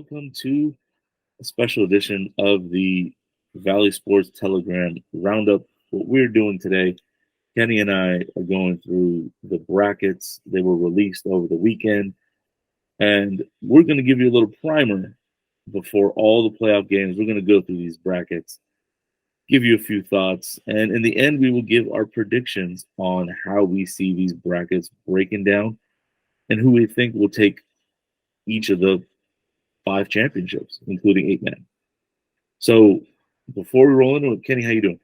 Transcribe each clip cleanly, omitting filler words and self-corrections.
welcome to a special edition of the Valley Sports Telegram Roundup. What we're doing today, Kenny and I are going through the brackets. They were released over the weekend, and we're going to give you a little primer before all the playoff games. We're going to go through these brackets, give you a few thoughts, and in the end, we will give our predictions on how we see these brackets breaking down and who we think will take each of the 5 championships, including 8-man. So before we roll into it, Kenny, how you doing?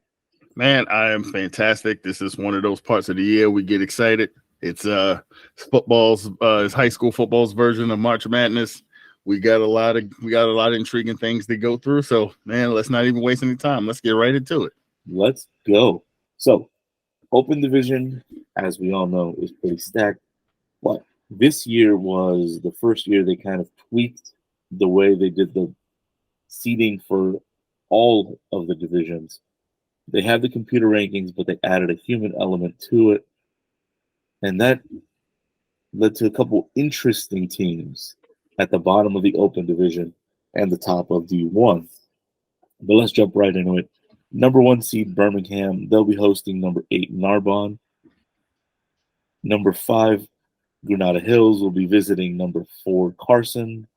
Man, I am fantastic. This is one of those parts of the year we get excited. It's it's high school football's version of March Madness. We got a lot of intriguing things to go through. So, man, let's not even waste any time. Let's get right into it. Let's go. So, Open Division, as we all know, is pretty stacked. But this year was the first year they kind of tweaked the way they did the seeding for all of the divisions. They had the computer rankings, but they added a human element to it. And that led to a couple interesting teams at the bottom of the Open Division and the top of D1. But let's jump right into it. Number 1 seed Birmingham, they'll be hosting number 8 Narbonne. Number 5 Granada Hills will be visiting number 4 Carson.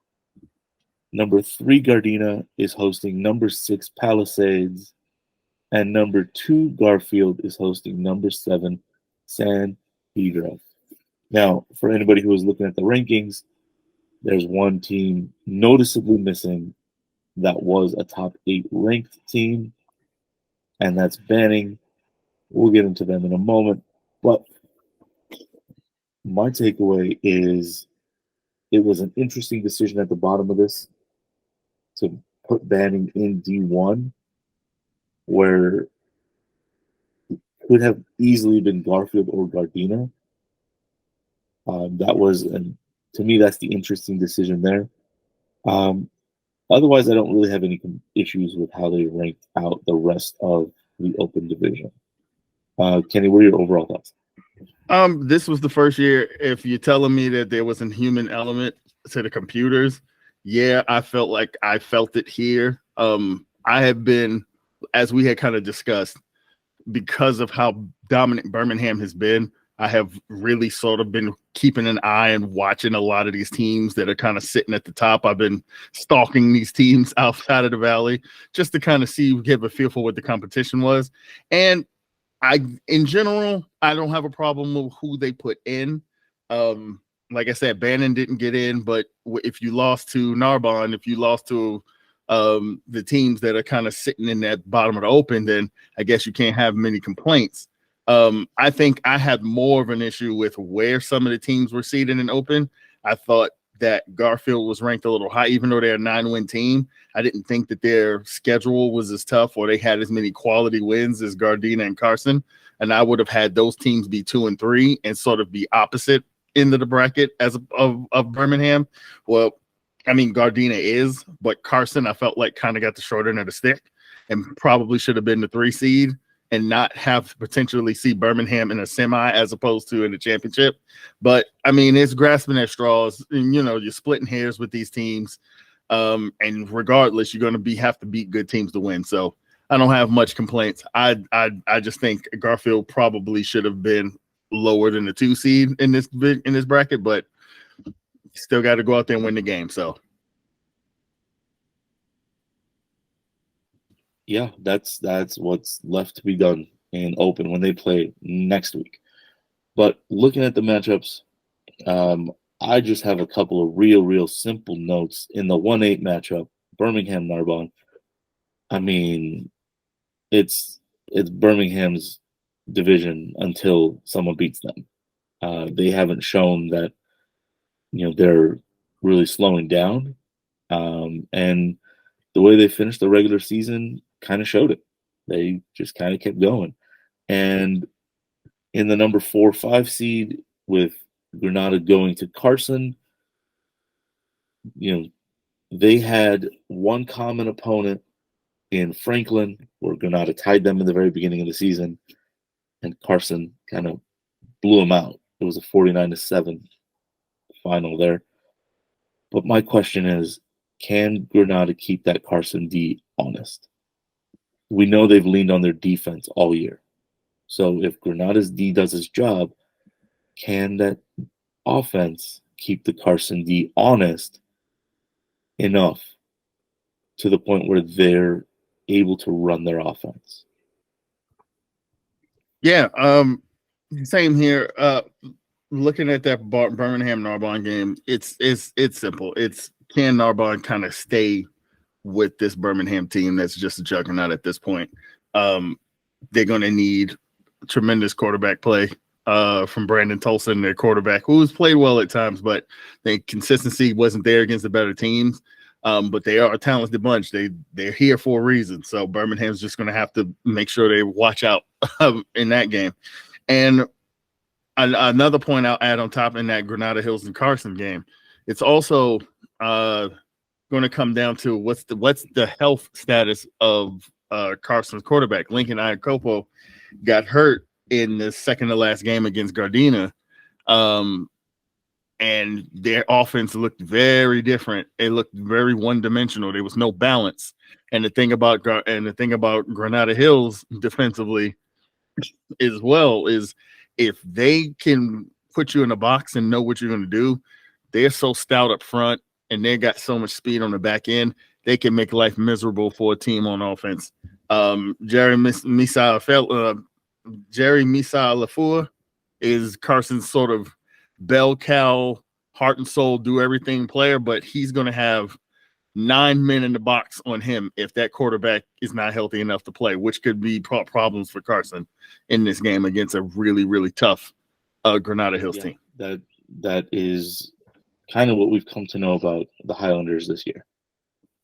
Number 3 Gardena is hosting number 6 Palisades. And number 2 Garfield is hosting number 7 San Pedro. Now, for anybody who is looking at the rankings, there's one team noticeably missing that was a top 8 ranked team, and that's Banning. We'll get into them in a moment. But my takeaway is it was an interesting decision at the bottom of this to put Banning in D1, where it could have easily been Garfield or Gardena. To me, that's the interesting decision there. Otherwise, I don't really have any issues with how they ranked out the rest of the Open Division. Kenny, what are your overall thoughts? This was the first year. If you're telling me that there was a human element to the computers, yeah, I felt it here. I have been, as we had kind of discussed, because of how dominant Birmingham has been, I have really sort of been keeping an eye and watching a lot of these teams that are kind of sitting at the top. I've been stalking these teams outside of the Valley just to kind of give a feel for what the competition was. And in general, I don't have a problem with who they put in. Like I said, Bannon didn't get in, but if you lost to Narbonne, if you lost to the teams that are kind of sitting in that bottom of the Open, then I guess you can't have many complaints. I think I had more of an issue with where some of the teams were seated in Open. I thought that Garfield was ranked a little high, even though they're a 9-win team. I didn't think that their schedule was as tough or they had as many quality wins as Gardena and Carson. And I would have had those teams be 2 and 3 and sort of be opposite end of the bracket of Birmingham. Well, I mean, Gardena is, but Carson, I felt like kind of got the short end of the stick and probably should have been the 3 seed and not have potentially see Birmingham in a semi as opposed to in the championship. But, I mean, it's grasping at straws. And, you're splitting hairs with these teams. And regardless, you're going to have to beat good teams to win. So I don't have much complaints. I just think Garfield probably should have been lower than the 2 seed in this bracket, but still got to go out there and win the game. So. Yeah, that's what's left to be done in Open when they play next week. But looking at the matchups, I just have a couple of real simple notes in the 1-8 matchup, Birmingham Narbonne. I mean, it's Birmingham's division until someone beats them. They haven't shown that they're really slowing down, and the way they finished the regular season kind of showed it. They just kind of kept going. And in the number 4-5 seed with Granada going to Carson, they had one common opponent in Franklin, where Granada tied them in the very beginning of the season, and Carson kind of blew them out. It was a 49-7 final there. But my question is, can Granada keep that Carson D honest? We know they've leaned on their defense all year. So if Granada's D does its job, can that offense keep the Carson D honest enough to the point where they're able to run their offense? Yeah, same here. Looking at that Birmingham Narbonne game, it's simple. It's can Narbonne kind of stay with this Birmingham team that's just a juggernaut at this point? They're going to need tremendous quarterback play from Brandon Tolson, their quarterback, who's played well at times, but the consistency wasn't there against the better teams. But they are a talented bunch. They're here for a reason. So Birmingham's just going to have to make sure they watch out in that game. And another point I'll add on top in that Granada Hills and Carson game, it's also going to come down to what's the health status of Carson's quarterback. Lincoln Iacopo got hurt in the second to last game against Gardena. And their offense looked very different. It looked very one-dimensional. There was no balance. And the thing about Granada Hills defensively as well is if they can put you in a box and know what you're going to do, they're so stout up front and they got so much speed on the back end, they can make life miserable for a team on offense. Jerry Misa-Lafleur is Carson's sort of bell cow, heart and soul, do everything player, but he's going to have 9 men in the box on him if that quarterback is not healthy enough to play, which could be problems for Carson in this game against a really, really tough Granada Hills team. That is kind of what we've come to know about the Highlanders this year.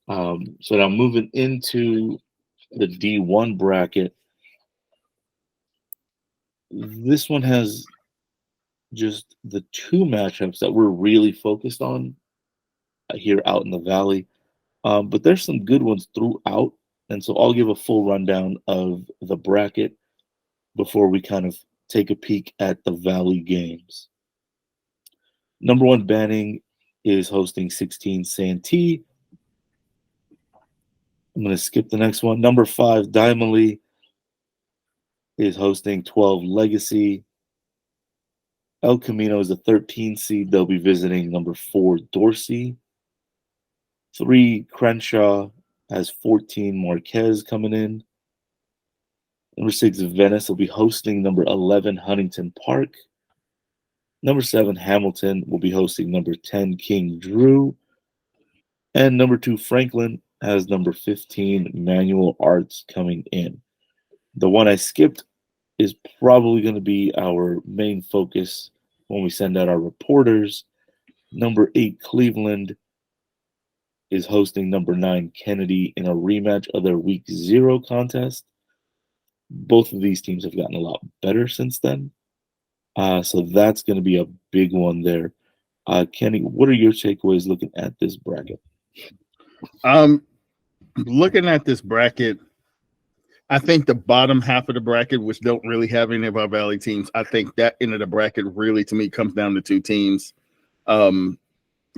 So now moving into the D1 bracket, this one has just the two matchups that we're really focused on here out in the Valley. But there's some good ones throughout. And so I'll give a full rundown of the bracket before we kind of take a peek at the Valley games. Number 1, Banning is hosting 16 Santee. I'm going to skip the next one. Number 5, Dimely is hosting 12 Legacy. El Camino is a 13 seed. They'll be visiting number 4, Dorsey. 3, Crenshaw has 14 Marquez coming in. Number 6, Venice will be hosting number 11, Huntington Park. Number 7, Hamilton will be hosting number 10, King Drew. And number 2, Franklin has number 15, Manual Arts coming in. The one I skipped is probably going to be our main focus when we send out our reporters. Number 8, Cleveland is hosting number 9, Kennedy, in a rematch of their Week 0 contest. Both of these teams have gotten a lot better since then. So that's going to be a big one there. Kenny, what are your takeaways looking at this bracket? Looking at this bracket, I think the bottom half of the bracket, which don't really have any of our Valley teams, I think that end of the bracket really, to me, comes down to 2 teams.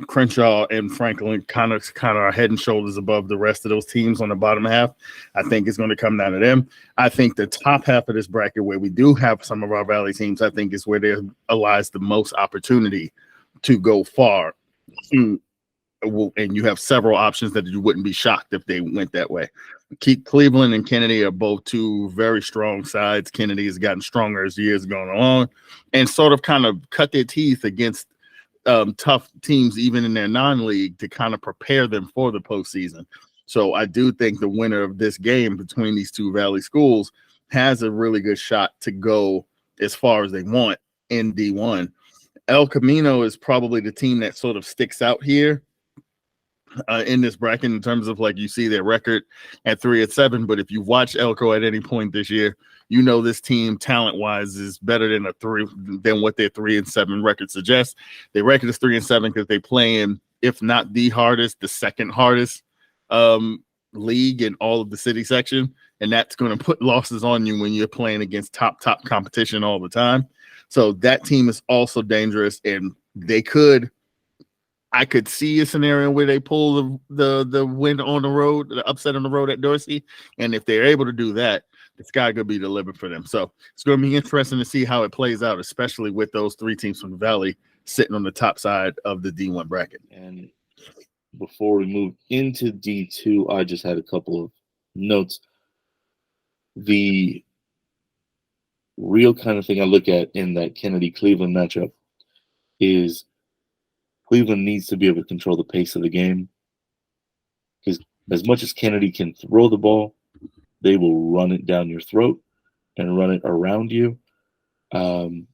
Crenshaw and Franklin kind of are head and shoulders above the rest of those teams on the bottom half. I think it's going to come down to them. I think the top half of this bracket, where we do have some of our Valley teams, I think is where there lies the most opportunity to go far. And you have several options that you wouldn't be shocked if they went that way. Cleveland and Kennedy are both 2 very strong sides. Kennedy has gotten stronger as years gone along and sort of kind of cut their teeth against tough teams, even in their non-league, to kind of prepare them for the postseason. So I do think the winner of this game between these 2 Valley schools has a really good shot to go as far as they want in D1. El Camino is probably the team that sort of sticks out here in this bracket in terms of, like, you see their record at 3-7, but if you watch Elko at any point this year, you know this team talent-wise is better than what their 3-7 record suggests. Their record is 3-7 because they play in, if not the hardest, the second hardest league in all of the city section, and that's going to put losses on you when you're playing against top competition all the time. So that team is also dangerous, and they could I could see a scenario where they pull the win on the road, the upset on the road at Dorsey. And if they're able to do that, the sky could be delivered for them. So it's going to be interesting to see how it plays out, especially with those three teams from the Valley sitting on the top side of the D1 bracket. And before we move into D2, I just had a couple of notes. The real kind of thing I look at in that Kennedy-Cleveland matchup is Cleveland needs to be able to control the pace of the game, because as much as Kennedy can throw the ball, they will run it down your throat and run it around you. And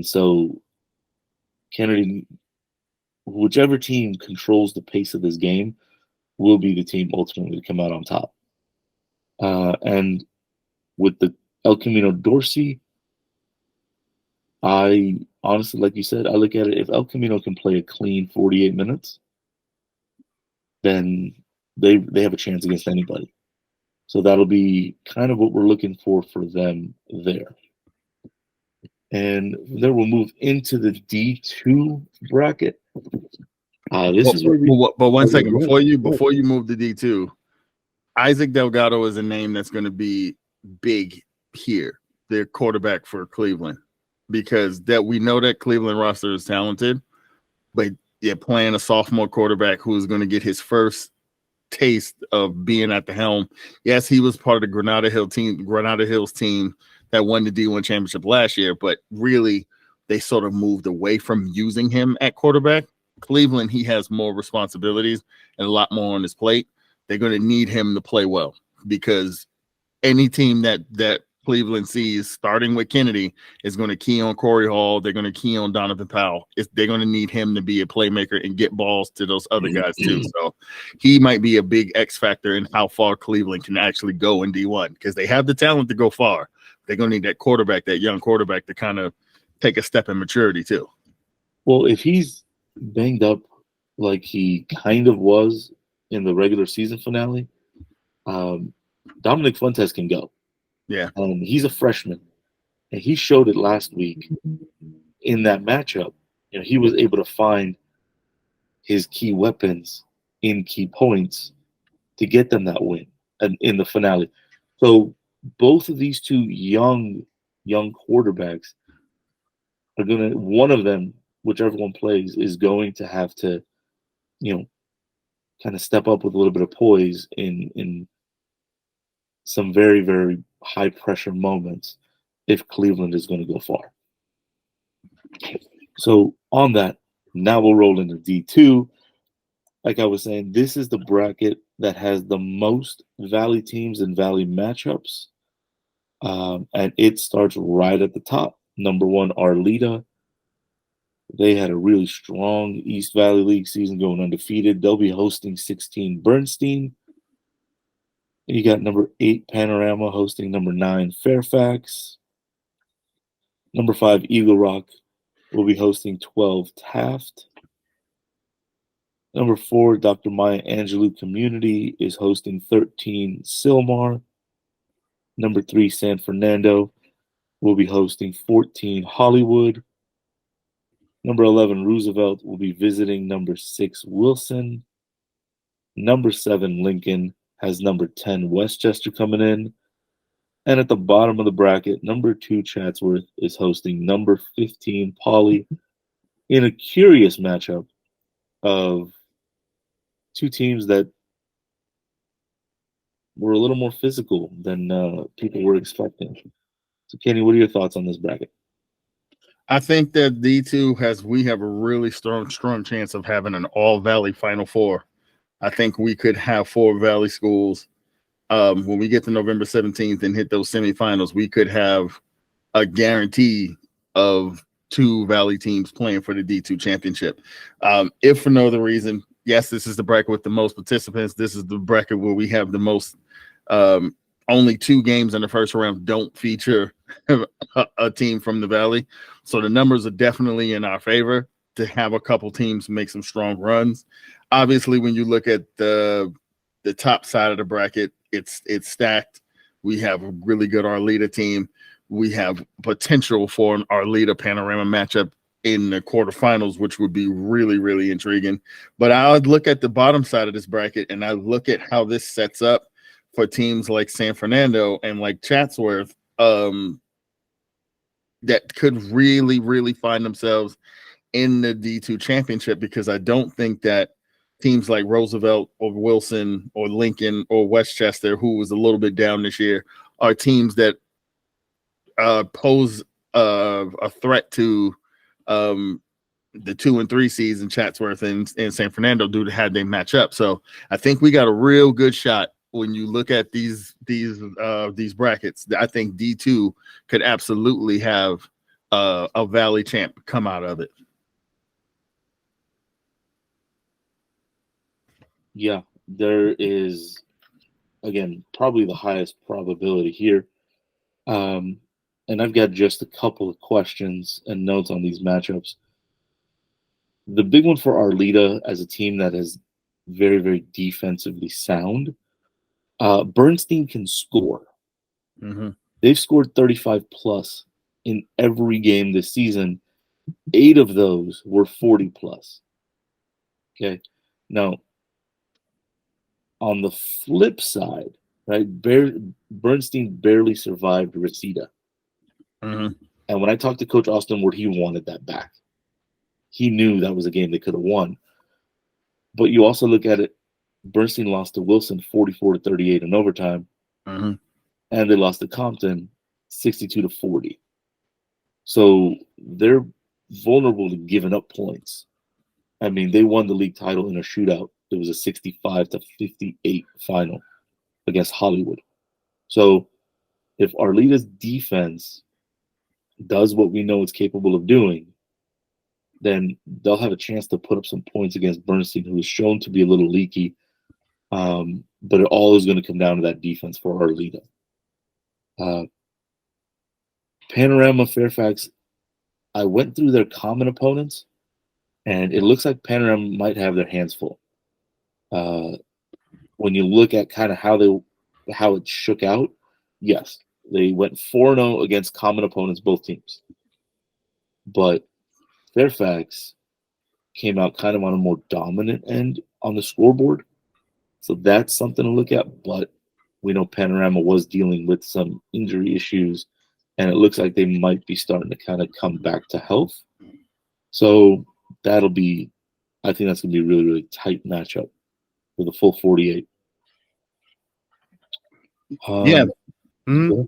so Kennedy, whichever team controls the pace of this game, will be the team ultimately to come out on top. And with the El Camino Dorsey, I honestly, like you said, I look at it, if El Camino can play a clean 48 minutes, then they have a chance against anybody. So that'll be kind of what we're looking for them there. And then we'll move into the D2 bracket. This is where but one second before you move to D2, Isaac Delgado is a name that's going to be big here. Their quarterback for Cleveland, because that we know that Cleveland roster is talented, but you're playing a sophomore quarterback who's going to get his first taste of being at the helm. Yes, he was part of the Granada Hills team that won the D1 championship last year, but really they sort of moved away from using him at quarterback. Cleveland, he has more responsibilities and a lot more on his plate. They're going to need him to play well, because any team that Cleveland sees starting with Kennedy is going to key on Corey Hall. They're going to key on Donovan Powell. They're going to need him to be a playmaker and get balls to those other guys too. So he might be a big X factor in how far Cleveland can actually go in D1, because they have the talent to go far. They're going to need that quarterback, that young quarterback, to kind of take a step in maturity too. Well, if he's banged up like he kind of was in the regular season finale, Dominic Fuentes can go. Yeah. He's a freshman, and he showed it last week in that matchup. You know, he was able to find his key weapons in key points to get them that win in the finale. So both of these two young quarterbacks are gonna, one of them, whichever one plays, is going to have to, you know, kind of step up with a little bit of poise in some very, very high pressure moments if Cleveland is going to go far. So on that, now we'll roll into D2. Like I was saying, this is the bracket that has the most Valley teams and Valley matchups. And it starts right at the top. Number one, Arleta. They had a really strong East Valley League season, going undefeated. They'll be hosting 16 Bernstein. You got number 8 Panorama hosting number 9 Fairfax. Number 5 Eagle Rock will be hosting 12 Taft. Number 4 Dr. Maya Angelou Community is hosting 13 Sylmar. Number 3 San Fernando will be hosting 14 Hollywood. Number 11 Roosevelt will be visiting number 6 Wilson. Number 7 Lincoln has number 10 Westchester coming in. And at the bottom of the bracket, number 2 Chatsworth is hosting number 15 Poly, in a curious matchup of two teams that were a little more physical than people were expecting. So, Kenny, what are your thoughts on this bracket? I think that D2 we have a really strong chance of having an all-Valley Final Four. I think we could have 4 Valley schools. When we get to November 17th and hit those semifinals, we could have a guarantee of 2 Valley teams playing for the D2 championship. If for no other reason, yes, this is the bracket with the most participants. This is the bracket where we have the most, only 2 games in the first round don't feature a team from the Valley. So the numbers are definitely in our favor to have a couple teams make some strong runs. Obviously, when you look at the top side of the bracket, it's stacked. We have a really good Arleta team. We have potential for an Arleta Panorama matchup in the quarterfinals, which would be really, really intriguing. But I would look at the bottom side of this bracket, and I look at how this sets up for teams like San Fernando and like Chatsworth, that could really, really find themselves in the D2 championship, because I don't think that teams like Roosevelt or Wilson or Lincoln or Westchester, who was a little bit down this year, are teams that pose a threat to the 2 and 3 seeds in Chatsworth and San Fernando due to how they match up. So I think we got a real good shot when you look at these brackets. I think D2 could absolutely have a Valley champ come out of it. Yeah, there is, again, probably the highest probability here. And I've got just a couple of questions and notes on these matchups. The big one for Arleta as a team that is very, very defensively sound. Bernstein can score. Mm-hmm. They've scored 35 plus in every game this season. 8 of those were 40 plus. Okay. Now, on the flip side, right, Bernstein barely survived Reseda. Mm-hmm. And when I talked to Coach Austin Ward, he wanted that back. He knew that was a game they could have won. But you also look at it, Bernstein lost to Wilson 44-38 in overtime. Mm-hmm. And they lost to Compton 62-40. So they're vulnerable to giving up points. I mean, they won the league title in a shootout. It was a 65-58 final against Hollywood. So if Arleta's defense does what we know it's capable of doing, then they'll have a chance to put up some points against Bernstein, who is shown to be a little leaky. But it all is going to come down to that defense for Arleta. Panorama, Fairfax, I went through their common opponents, and it looks like Panorama might have their hands full. When you look at kind of how it shook out, yes, they went 4-0 against common opponents, both teams. But Fairfax came out kind of on a more dominant end on the scoreboard. So that's something to look at. But we know Panorama was dealing with some injury issues, and it looks like they might be starting to kind of come back to health. So I think that's going to be a really, really tight matchup for the full 48. Yeah. Mm-hmm.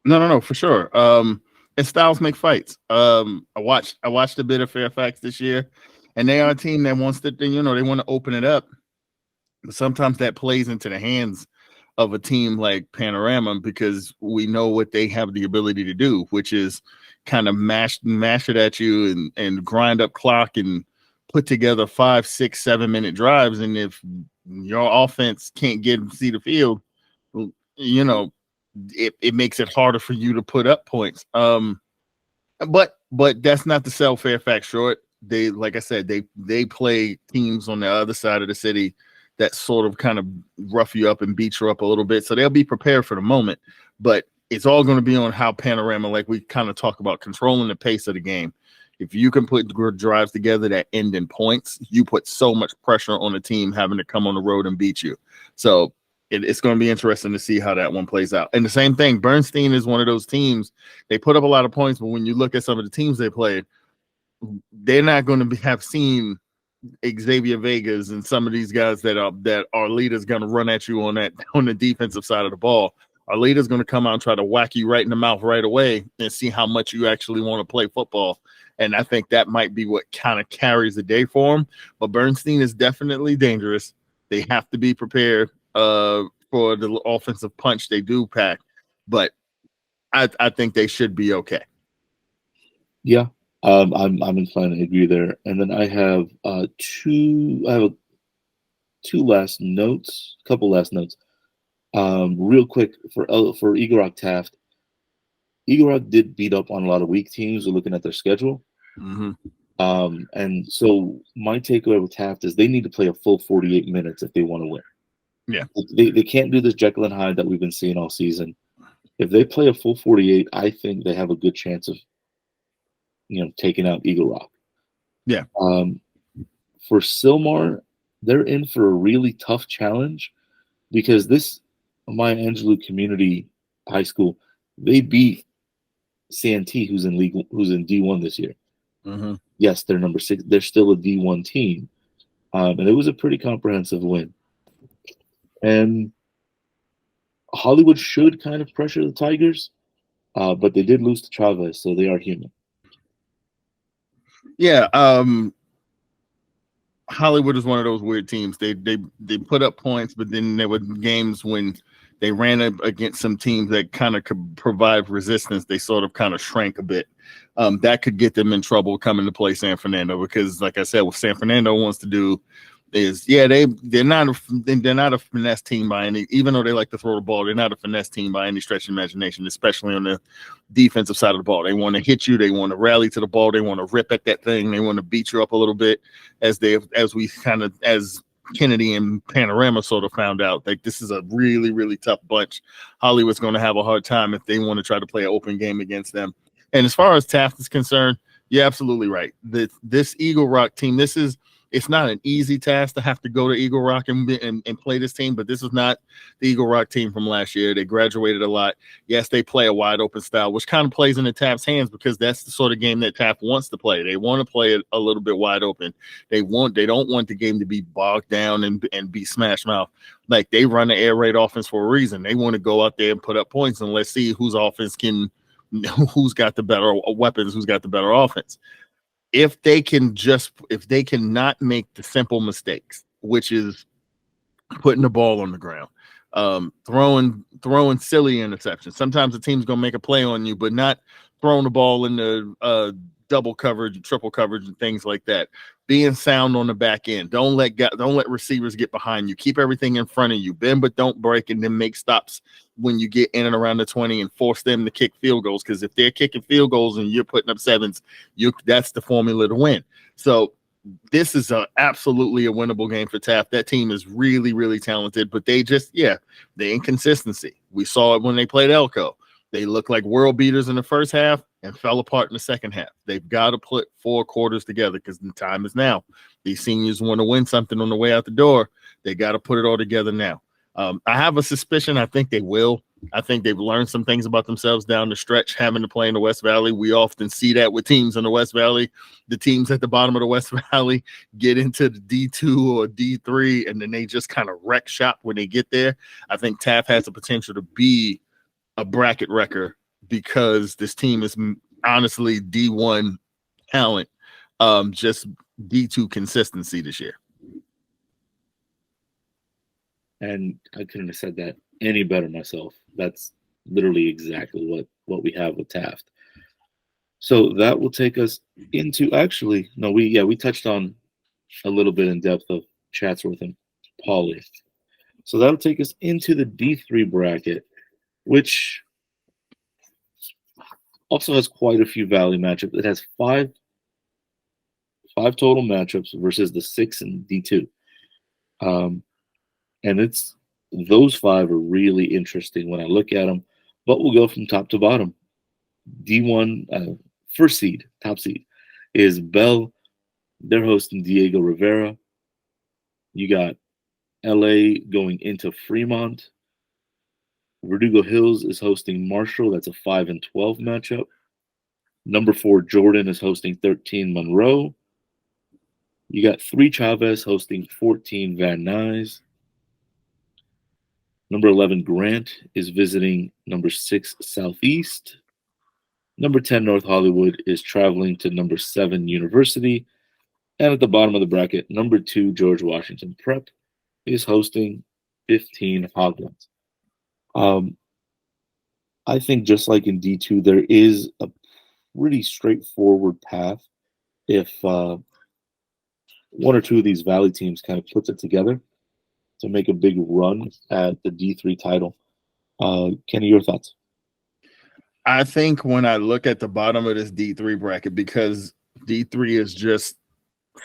No, for sure. And styles make fights. I watched a bit of Fairfax this year, and they are a team that wants to, they want to open it up. But sometimes that plays into the hands of a team like Panorama, because we know what they have the ability to do, which is kind of mash it at you and grind up clock and put together 5, 6, 7-minute drives. And if your offense can't see the field, it makes it harder for you to put up points. But that's not to sell Fairfax short. They, like I said, they play teams on the other side of the city that sort of kind of rough you up and beat you up a little bit. So they'll be prepared for the moment, but it's all going to be on how Panorama, like we kind of talk about, controlling the pace of the game. If you can put drives together that end in points, you put so much pressure on the team having to come on the road and beat you. So it's going to be interesting to see how that one plays out. And the same thing, Bernstein is one of those teams. They put up a lot of points, but when you look at some of the teams they played, they're not going to have seen Xavier Vegas and some of these guys that Arleta's going to run at you on the defensive side of the ball. Arleta's going to come out and try to whack you right in the mouth right away and see how much you actually want to play football. And I think that might be what kind of carries the day for them. But Bernstein is definitely dangerous. They have to be prepared for the offensive punch they do pack. But I think they should be okay. Yeah. I'm inclined to agree there. And then I have two last notes, couple last notes. Real quick for Eagle Rock Taft. Eagle Rock did beat up on a lot of weak teams looking at their schedule. Mm-hmm. And so my takeaway with Taft is they need to play a full 48 minutes if they want to win. Yeah. They can't do this Jekyll and Hyde that we've been seeing all season. If they play a full 48, I think they have a good chance of taking out Eagle Rock. Yeah. For Silmar, they're in for a really tough challenge because this Maya Angelou Community High School, they beat Santee, who's in D1 this year. Mm-hmm. Yes, they're number 6. They're still a D1 team, and it was a pretty comprehensive win. And Hollywood should kind of pressure the Tigers, but they did lose to Chavez, so they are human. Yeah. Hollywood is one of those weird teams. They put up points, but then there were games when they ran up against some teams that kind of could provide resistance. They sort of kind of shrank a bit. That could get them in trouble coming to play San Fernando because, like I said, what San Fernando wants to do is, they're not a finesse team by any, even though they like to throw the ball, they're not a finesse team by any stretch of imagination, especially on the defensive side of the ball. They want to hit you, they want to rally to the ball, they want to rip at that thing, they want to beat you up a little bit, as Kennedy and Panorama sort of found out. Like, this is a really, really tough bunch. Hollywood's going to have a hard time if they want to try to play an open game against them. And as far as Taft is concerned, you're absolutely right. This Eagle Rock team, it's not an easy task to have to go to Eagle Rock and play this team, but this is not the Eagle Rock team from last year. They graduated a lot. Yes, they play a wide open style, which kind of plays into Taft's hands because that's the sort of game that Taft wants to play. They want to play it a little bit wide open. They don't want the game to be bogged down and be smash mouth. Like, they run the air raid offense for a reason. They want to go out there and put up points, and let's see who's who's got the better weapons, who's got the better offense. If they cannot make the simple mistakes, which is putting the ball on the ground, throwing silly interceptions. Sometimes the team's gonna make a play on you, but not throwing the ball in the double coverage, triple coverage, and things like that. Being sound on the back end. Don't let receivers get behind you. Keep everything in front of you. Bend but don't break, and then make stops when you get in and around the 20 and force them to kick field goals. Because if they're kicking field goals and you're putting up sevens, that's the formula to win. So this is absolutely a winnable game for Taft. That team is really, really talented, but the inconsistency. We saw it when they played Elko. They looked like world beaters in the first half and fell apart in the second half. They've got to put 4 quarters together because the time is now. These seniors want to win something on the way out the door. They got to put it all together now. I have a suspicion. I think they will. I think they've learned some things about themselves down the stretch, having to play in the West Valley. We often see that with teams in the West Valley. The teams at the bottom of the West Valley get into the D2 or D3, and then they just kind of wreck shop when they get there. I think Taft has the potential to be a bracket wrecker because this team is honestly D1 talent, just D2 consistency this year. And I couldn't have said that any better myself. That's literally exactly what we have with Taft. So that will take us into we touched on a little bit in depth of Chatsworth and Pauley. So that'll take us into the D3 bracket, which also has quite a few Valley matchups. It has five total matchups versus the 6 in D2. And those 5 are really interesting when I look at them, but we'll go from top to bottom. D1, first seed, top seed, is Bell. They're hosting Diego Rivera. You got LA going into Fremont. Verdugo Hills is hosting Marshall. That's a 5 and 12 matchup. Number 4, Jordan is hosting 13 Monroe. You got 3 Chavez hosting 14 Van Nuys. Number 11, Grant is visiting number 6, Southeast. Number 10, North Hollywood is traveling to number 7, University. And at the bottom of the bracket, number 2, George Washington Prep is hosting 15 Hoglands. I think just like in D2, there is a pretty straightforward path if one or two of these Valley teams kind of puts it together to make a big run at the D3 title. Kenny, your thoughts? I think when I look at the bottom of this D3 bracket, because D3 is just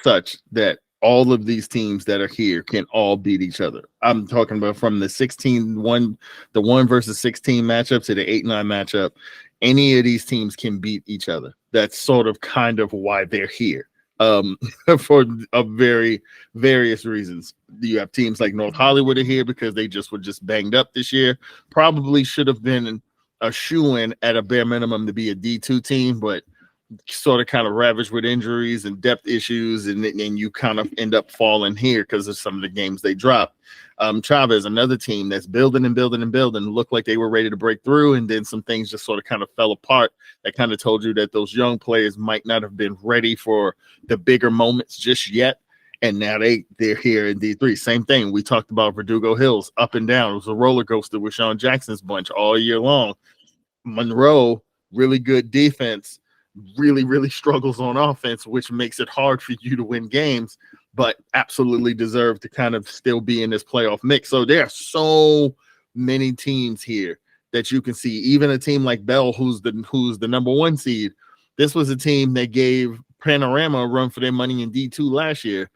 such that all of these teams that are here can all beat each other. I'm talking about from the 1 versus 16 matchup to the 8-9 matchup. Any of these teams can beat each other. That's sort of kind of why they're here. um, for very various reasons. You have teams like North Hollywood are here because they were just banged up this year. Probably should have been a shoe-in at a bare minimum to be a D2 team, but sort of kind of ravaged with injuries and depth issues, and you kind of end up falling here because of some of the games they dropped. Chavez, another team that's building and building and building, looked like they were ready to break through, and then some things just sort of kind of fell apart. That kind of told you that those young players might not have been ready for the bigger moments just yet. And now they're here in D3. Same thing. We talked about Verdugo Hills, up and down. It was a roller coaster with Sean Jackson's bunch all year long. Monroe, really good defense, really, really struggles on offense, which makes it hard for you to win games, but absolutely deserve to kind of still be in this playoff mix. So there are so many teams here that you can see. Even a team like Bell, who's the number one seed. This was a team that gave Panorama a run for their money in D2 last year.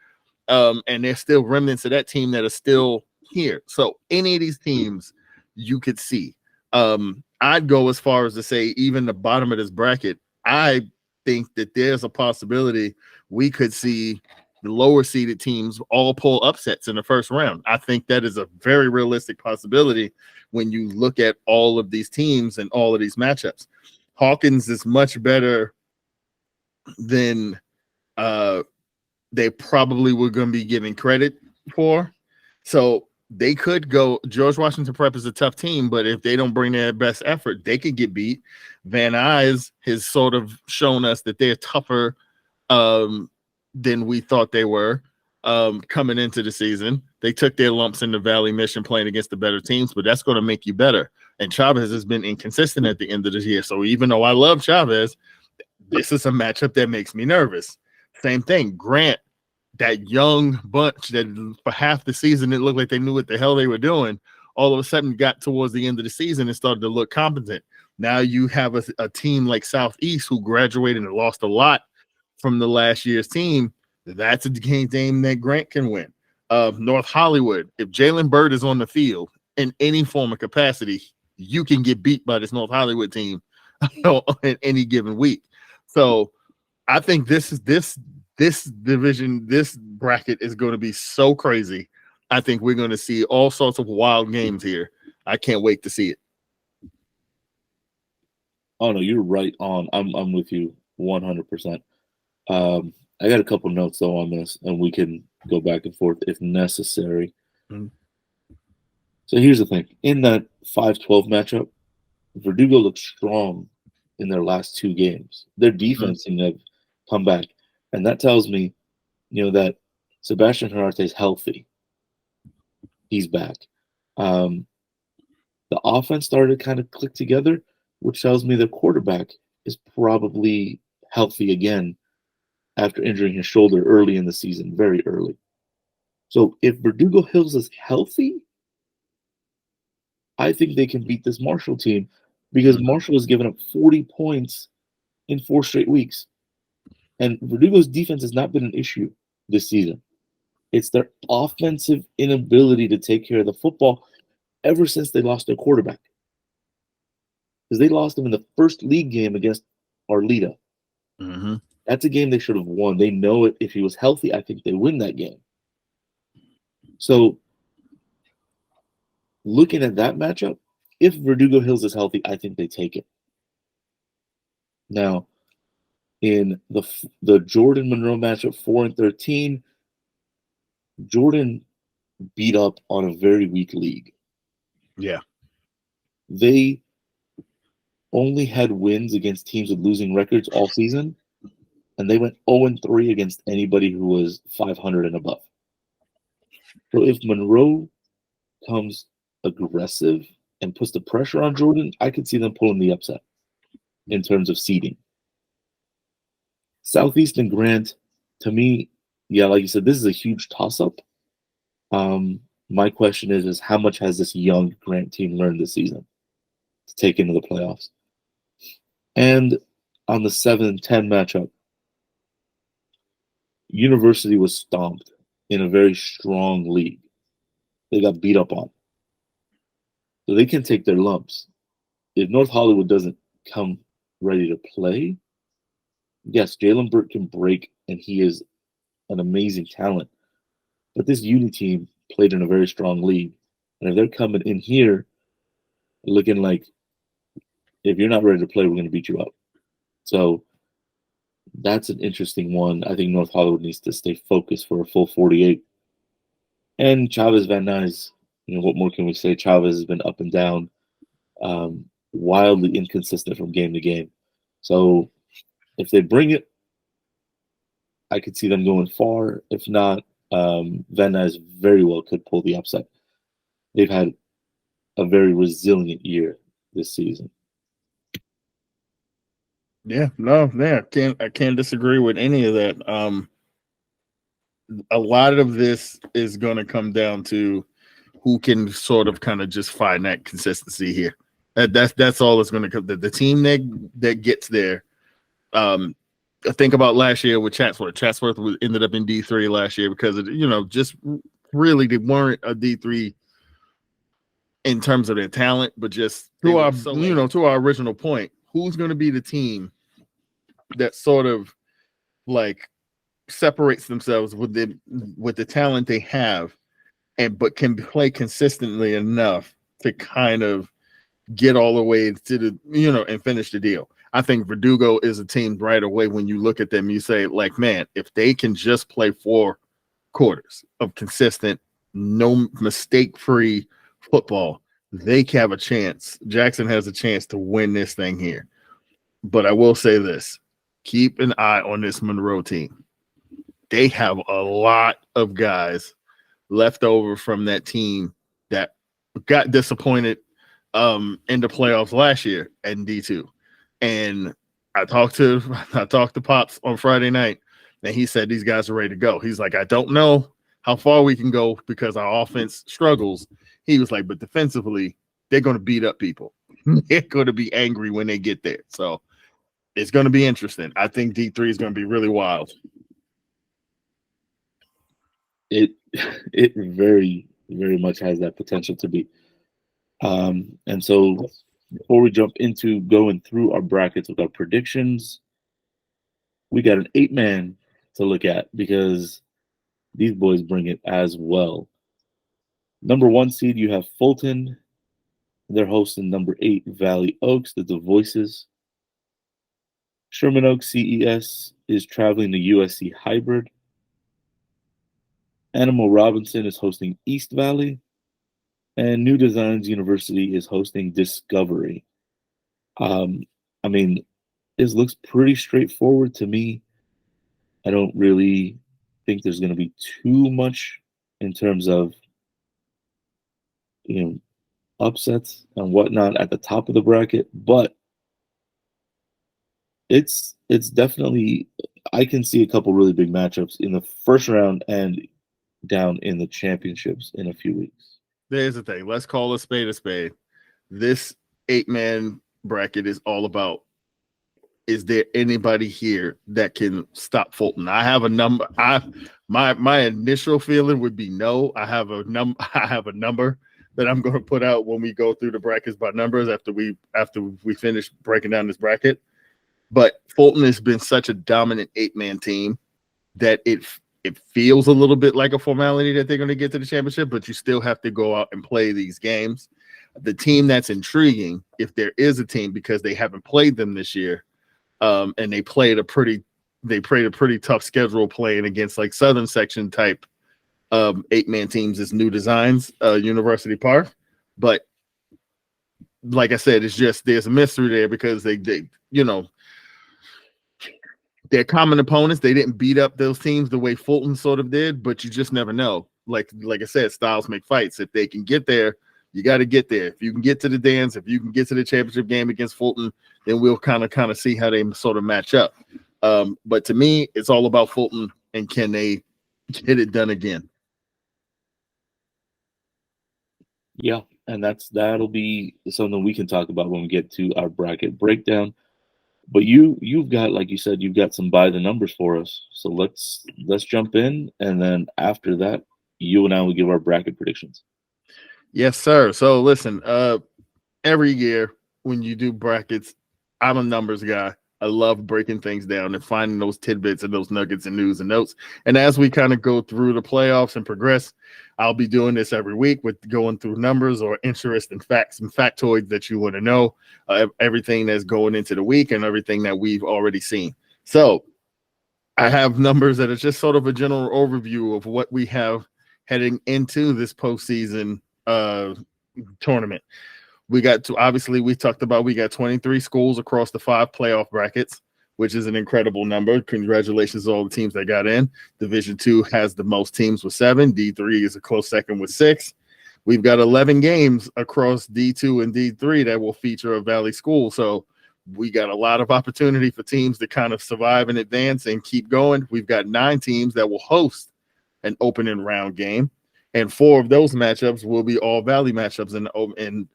And there's still remnants of that team that are still here. So any of these teams you could see. I'd go as far as to say even the bottom of this bracket, I think that there's a possibility we could see the lower seeded teams all pull upsets in the first round. I think that is a very realistic possibility when you look at all of these teams and all of these matchups. Hawkins is much better than they probably were going to be giving credit for. So they could go. George Washington Prep is a tough team, but if they don't bring their best effort, they could get beat. Van Nuys has sort of shown us that they're tougher than we thought they were coming into the season. They took their lumps in the Valley Mission playing against the better teams, but that's going to make you better. And Chavez has been inconsistent at the end of the year. So even though I love Chavez, this is a matchup that makes me nervous. Same thing, Grant, that young bunch that for half the season it looked like they knew what the hell they were doing, all of a sudden got towards the end of the season and started to look competent. Now you have a team like Southeast who graduated and lost a lot from the last year's team. That's a game that Grant can win. North Hollywood, if Jalen Bird is on the field in any form of capacity, you can get beat by this North Hollywood team in any given week. So I think this division, this bracket is going to be so crazy. I think we're going to see all sorts of wild games here. I can't wait to see it. Oh no, you're right on. I'm with you 100%. I got a couple notes though on this, and we can go back and forth if necessary. Mm-hmm. So here's the thing: in that 5-12 matchup, Verdugo looked strong in their last two games. Their defense seemed to have come back, and that tells me, that Sebastian Herarte is healthy. He's back. The offense started to kind of click together, which tells me the quarterback is probably healthy again after injuring his shoulder early in the season, very early. So if Verdugo Hills is healthy, I think they can beat this Marshall team because Marshall has given up 40 points in 4 straight weeks. And Verdugo's defense has not been an issue this season. It's their offensive inability to take care of the football ever since they lost their quarterback. Because they lost him in the first league game against Arleta. Mm-hmm. That's a game they should have won. They know it. If he was healthy, I think they win that game. So, looking at that matchup, if Verdugo Hills is healthy, I think they take it. Now, in the Jordan Monroe matchup, 4-13, Jordan beat up on a very weak league. Yeah. They only had wins against teams with losing records all season, and they went 0-3 against anybody who was 500 and above. So if Monroe comes aggressive and puts the pressure on Jordan, I could see them pulling the upset in terms of seeding. Southeast and Grant, to me, yeah, like you said, this is a huge toss-up. My question is how much has this young Grant team learned this season to take into the playoffs? And on the 7-10 matchup, University was stomped in a very strong league. They got beat up on. So they can take their lumps. If North Hollywood doesn't come ready to play, yes, Jalen Burke can break, and he is an amazing talent. But this Uni team played in a very strong league, and if they're coming in here looking like if you're not ready to play, we're going to beat you up. So that's an interesting one. I think North Hollywood needs to stay focused for a full 48. And Chavez Van Nuys, what more can we say? Chavez has been up and down, wildly inconsistent from game to game. So if they bring it, I could see them going far. If not, Van Nuys very well could pull the upset. They've had a very resilient year this season. Yeah, no, yeah, I can't disagree with any of that. A lot of this is going to come down to who can sort of kind of just find that consistency here. That's all it's going to come. The team that gets there. Think about last year with Chatsworth. Chatsworth ended up in D3 last year because of, just really they weren't a D3 in terms of their talent, but just to our original point, who's going to be the team that sort of like separates themselves with the talent they have, but can play consistently enough to kind of get all the way to the and finish the deal. I think Verdugo is a team right away. When you look at them, you say, like, man, if they can just play 4 quarters of consistent, no mistake-free football, they have a chance. Jackson has a chance to win this thing here. But I will say this. Keep an eye on this Monroe team. They have a lot of guys left over from that team that got disappointed in the playoffs last year at D2. And I talked to Pops on Friday night, and he said these guys are ready to go. He's like, I don't know how far we can go because our offense struggles. He was like, but defensively, they're going to beat up people. They're going to be angry when they get there. So it's going to be interesting. I think D3 is going to be really wild. It very, very much has that potential to be. And so before we jump into going through our brackets with our predictions, we got an 8-man to look at because these boys bring it as well. Number 1 seed, you have Fulton. They're hosting number 8 Valley Oaks, the Voices. Sherman Oaks CES is traveling to USC Hybrid. Animal Robinson is hosting East Valley. And New Designs University is hosting Discovery. I mean, this looks pretty straightforward to me. I don't really think there's going to be too much in terms of, upsets and whatnot at the top of the bracket, but it's definitely, I can see a couple really big matchups in the first round and down in the championships in a few weeks. There's the thing. Let's call a spade a spade. This 8-man bracket is all about, is there anybody here that can stop Fulton? I have a number. My initial feeling would be no. I have a number that I'm going to put out when we go through the brackets by numbers after we finish breaking down this bracket. But Fulton has been such a dominant 8-man team that it feels a little bit like a formality that they're going to get to the championship, but you still have to go out and play these games. The team that's intriguing, if there is a team, because they haven't played them this year, and they played a pretty tough schedule playing against like Southern Section type 8-man teams, is New Designs, University Park. But like I said, it's just there's a mystery there because they they're common opponents. They didn't beat up those teams the way Fulton sort of did, but you just never know. Like I said, styles make fights. If they can get there, you got to get there. If you can get to the dance, if you can get to the championship game against Fulton, then we'll kind of see how they sort of match up. But to me, it's all about Fulton and can they get it done again? Yeah, and that'll be something we can talk about when we get to our bracket breakdown. But you've got, like you said, you've got some by the numbers for us. So let's jump in, and then after that, you and I will give our bracket predictions. Yes, sir. So listen, every year when you do brackets, I'm a numbers guy. I love breaking things down and finding those tidbits and those nuggets and news and notes. And as we kind of go through the playoffs and progress, I'll be doing this every week with going through numbers or interest and facts and factoids that you want to know, everything that's going into the week and everything that we've already seen. So I have numbers that are just sort of a general overview of what we have heading into this postseason tournament. We got to, obviously, we talked about, we got 23 schools across the 5 playoff brackets, which is an incredible number. Congratulations to all the teams that got in. Division II has the most teams with 7. D3 is a close second with 6. We've got 11 games across D2 and D3 that will feature a Valley school. So we got a lot of opportunity for teams to kind of survive and advance and keep going. We've got 9 teams that will host an opening round game, and 4 of those matchups will be all Valley matchups and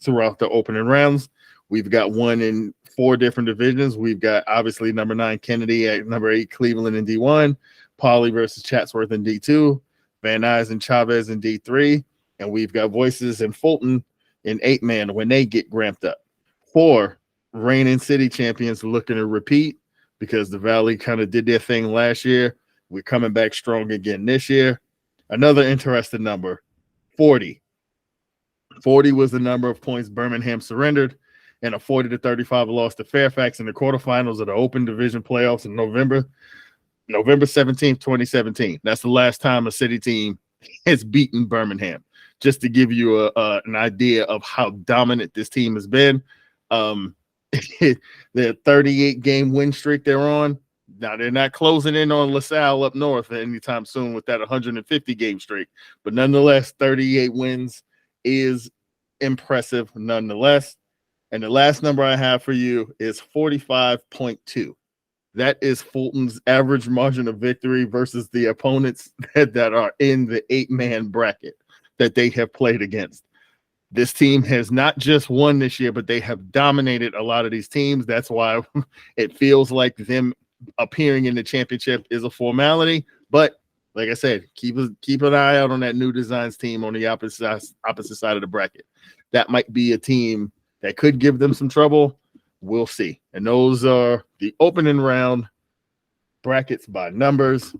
throughout the opening rounds. We've got 1 in 4 different divisions. We've got obviously number 9 Kennedy at number 8 Cleveland in D1, Poly versus Chatsworth in D2, Van Nuys and Chavez in D3, and we've got Voices and Fulton in 8-man when they get ramped up. 4 reigning city champions looking to repeat because the Valley kind of did their thing last year. We're coming back strong again this year. Another interesting number, 40. 40 was the number of points Birmingham surrendered, and a 40-35 loss to Fairfax in the quarterfinals of the Open Division playoffs in November 17th, 2017. That's the last time a city team has beaten Birmingham, just to give you an idea of how dominant this team has been. The 38-game win streak they're on. Now, they're not closing in on LaSalle up north anytime soon with that 150-game streak. But nonetheless, 38 wins is impressive nonetheless. And the last number I have for you is 45.2. That is Fulton's average margin of victory versus the opponents that are in the 8-man bracket that they have played against. This team has not just won this year, but they have dominated a lot of these teams. That's why it feels like them appearing in the championship is a formality. But like I said, keep an eye out on that new designs team on the opposite side of the bracket. That might be a team that could give them some trouble. We'll see. And those are the opening round brackets by numbers.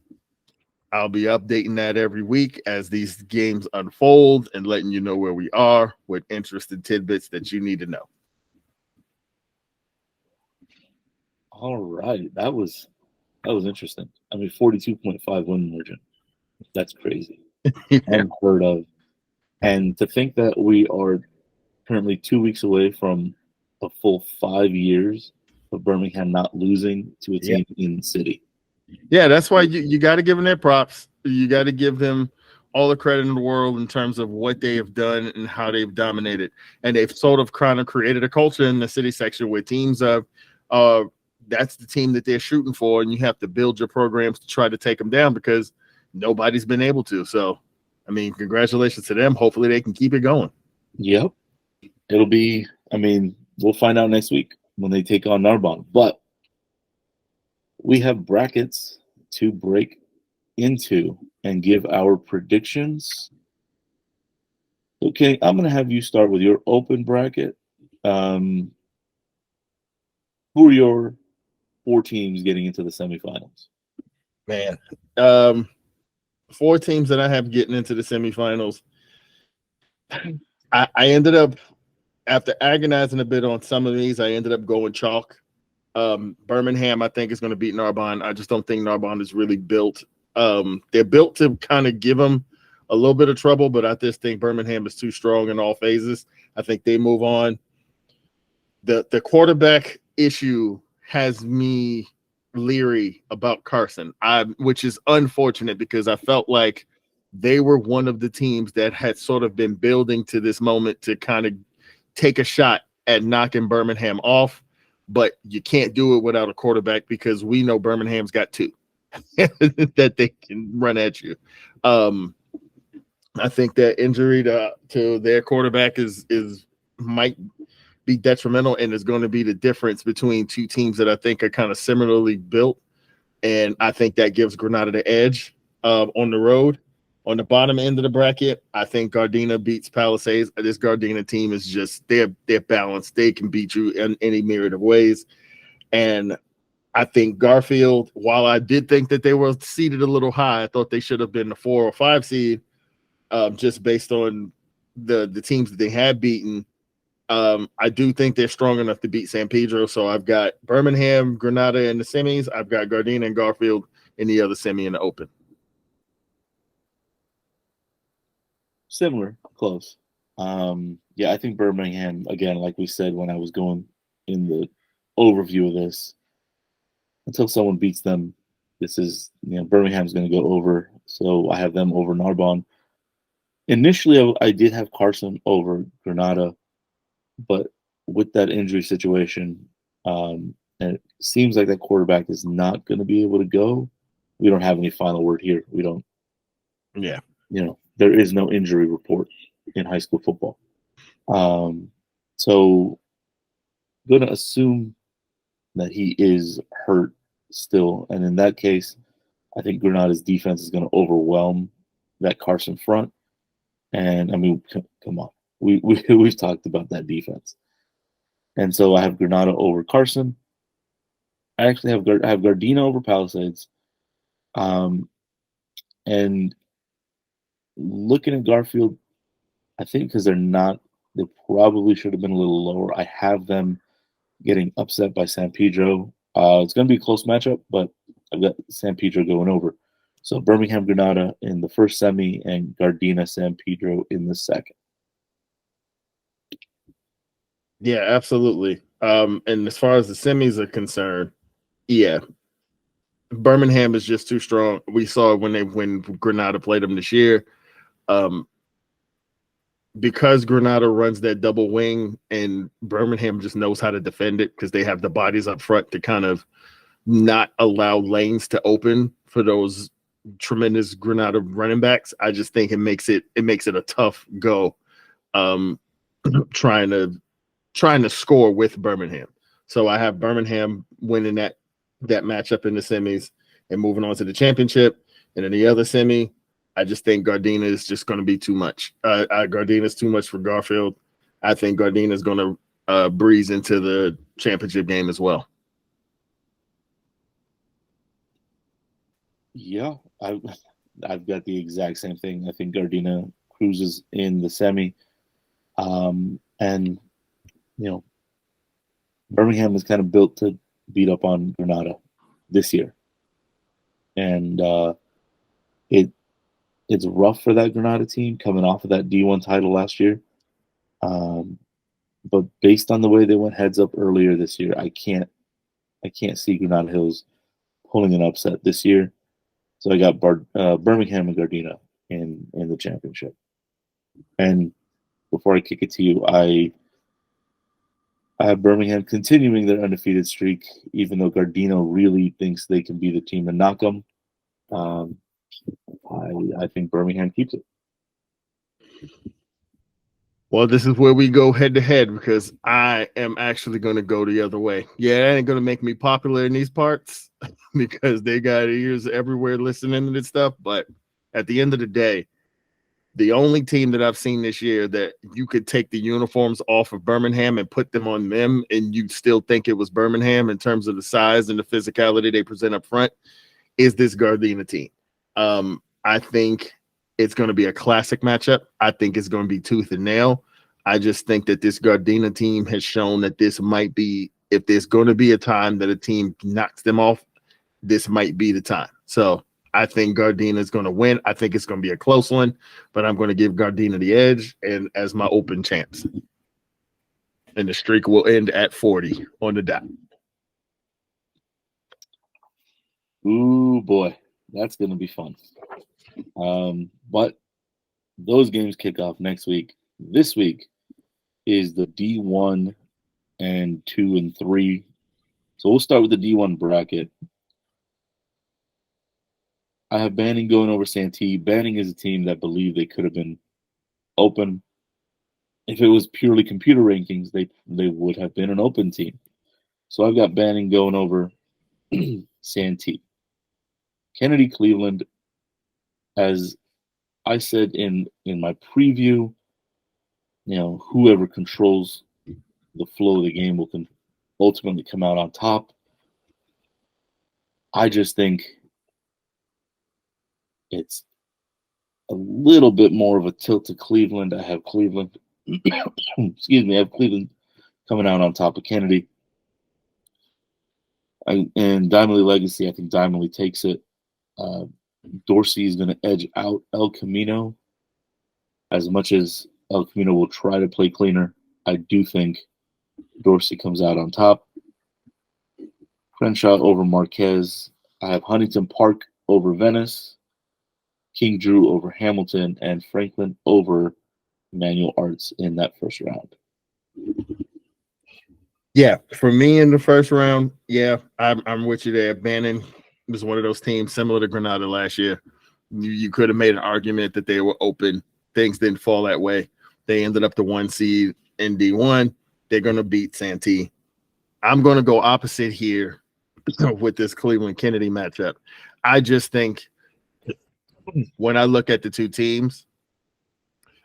I'll be updating that every week as these games unfold and letting you know where we are with interesting tidbits that you need to know. All right. That was interesting. I mean, 42.5 win margin. That's crazy. Yeah. Unheard of. And to think that we are currently 2 weeks away from a full 5 years of Birmingham not losing to a team in the city. Yeah, that's why you got to give them their props. You got to give them all the credit in the world in terms of what they have done and how they've dominated. And they've sort of kind of created a culture in the city section where teams that's the team that they're shooting for, and you have to build your programs to try to take them down because nobody's been able to. So, I mean, congratulations to them. Hopefully they can keep it going. Yep. It'll be, I mean, we'll find out next week when they take on Narbonne. But we have brackets to break into and give our predictions. Okay, I'm going to have you start with your open bracket. Who are your 4 teams getting into the semifinals? Man, 4 teams that I have getting into the semifinals. I ended up, after agonizing a bit on some of these, I ended up going chalk. Birmingham, I think, is going to beat Narbonne. I just don't think Narbonne is really built. They're built to kind of give them a little bit of trouble, but I just think Birmingham is too strong in all phases. I think they move on. The quarterback issue has me leery about Carson, which is unfortunate because I felt like they were one of the teams that had sort of been building to this moment to kind of take a shot at knocking Birmingham off. But you can't do it without a quarterback because we know Birmingham's got 2 that they can run at you. I think that injury to their quarterback is might be detrimental and is going to be the difference between 2 teams that I think are kind of similarly built. And I think that gives Granada the edge on the road. On the bottom end of the bracket, I think Gardena beats Palisades. This Gardena team is just they're balanced. They can beat you in any myriad of ways. And I think Garfield, while I did think that they were seated a little high, I thought they should have been the 4 or 5 seed, just based on the teams that they had beaten. I do think they're strong enough to beat San Pedro. So I've got Birmingham, Granada in the semis. I've got Gardena and Garfield in the other semi in the open. Similar, close. Yeah, I think Birmingham, again, like we said when I was going in the overview of this, until someone beats them, this is, Birmingham's going to go over. So I have them over Narbonne. Initially, I did have Carson over Granada, but with that injury situation, and it seems like that quarterback is not going to be able to go. We don't have any final word here. We don't. Yeah. There is no injury report in high school football. So going to assume that he is hurt still. And in that case, I think Granada's defense is going to overwhelm that Carson front. And I mean, come on. We've talked about that defense. And so I have Granada over Carson. I actually have Gardena over Palisades. And looking at Garfield, I think because they probably should have been a little lower. I have them getting upset by San Pedro. It's going to be a close matchup, but I've got San Pedro going over. So Birmingham Granada in the first semi and Gardena San Pedro in the second. Yeah, absolutely. And as far as the semis are concerned, yeah, Birmingham is just too strong. We saw when Granada played them this year. Because Granada runs that double wing and Birmingham just knows how to defend it because they have the bodies up front to kind of not allow lanes to open for those tremendous Granada running backs. I just think it makes it a tough go trying to score with Birmingham. So I have Birmingham winning that matchup in the semis and moving on to the championship. And in the other semi, I just think Gardena is just going to be too much. Gardena is too much for Garfield. I think Gardena is going to breeze into the championship game as well. Yeah, I've got the exact same thing. I think Gardena cruises in the semi, and Birmingham is kind of built to beat up on Granada this year, and it's rough for that Granada team coming off of that D1 title last year. But based on the way they went heads up earlier this year, I can't see Granada Hills pulling an upset this year. So I got Birmingham and Gardena in the championship. And before I kick it to you, I have Birmingham continuing their undefeated streak, even though Gardena really thinks they can be the team to knock them. I think Birmingham keeps it. Well, this is where we go head to head because I am actually going to go the other way. Yeah, that ain't going to make me popular in these parts because they got ears everywhere listening to this stuff. But at the end of the day, the only team that I've seen this year that you could take the uniforms off of Birmingham and put them on them and you'd still think it was Birmingham in terms of the size and the physicality they present up front is this Gardena team. I think it's going to be a classic matchup. I think it's going to be tooth and nail. I just think that this Gardena team has shown that this might be, if there's going to be a time that a team knocks them off, this might be the time. So I think Gardena is going to win. I think it's going to be a close one, but I'm going to give Gardena the edge and as my open champs. And the streak will end at 40 on the dot. Ooh, boy, that's going to be fun. But those games kick off next week. This week is the D1 and 2 and 3. So we'll start with the D1 bracket. I have Banning going over Santee. Banning is a team that believe they could have been open. If it was purely computer rankings, they would have been an open team. So I've got Banning going over Santee. Kennedy Cleveland, as I said in my preview, whoever controls the flow of the game will ultimately come out on top. I just think it's a little bit more of a tilt to Cleveland. I have Cleveland. Excuse me. I have Cleveland coming out on top of Kennedy. And Diamond Legacy, I think Diamond takes it. Dorsey is going to edge out El Camino. As much as El Camino will try to play cleaner, I do think Dorsey comes out on top. Crenshaw over Marquez. I have Huntington Park over Venice. King Drew over Hamilton. And Franklin over Manual Arts in that first round. Yeah, for me in the first round, yeah, I'm with you there. Bannon was one of those teams similar to Granada last year. You could have made an argument that they were open. Things didn't fall that way. They ended up the 1 seed in D1. They're going to beat Santee. I'm going to go opposite here with this Cleveland Kennedy matchup. I just think when I look at the two teams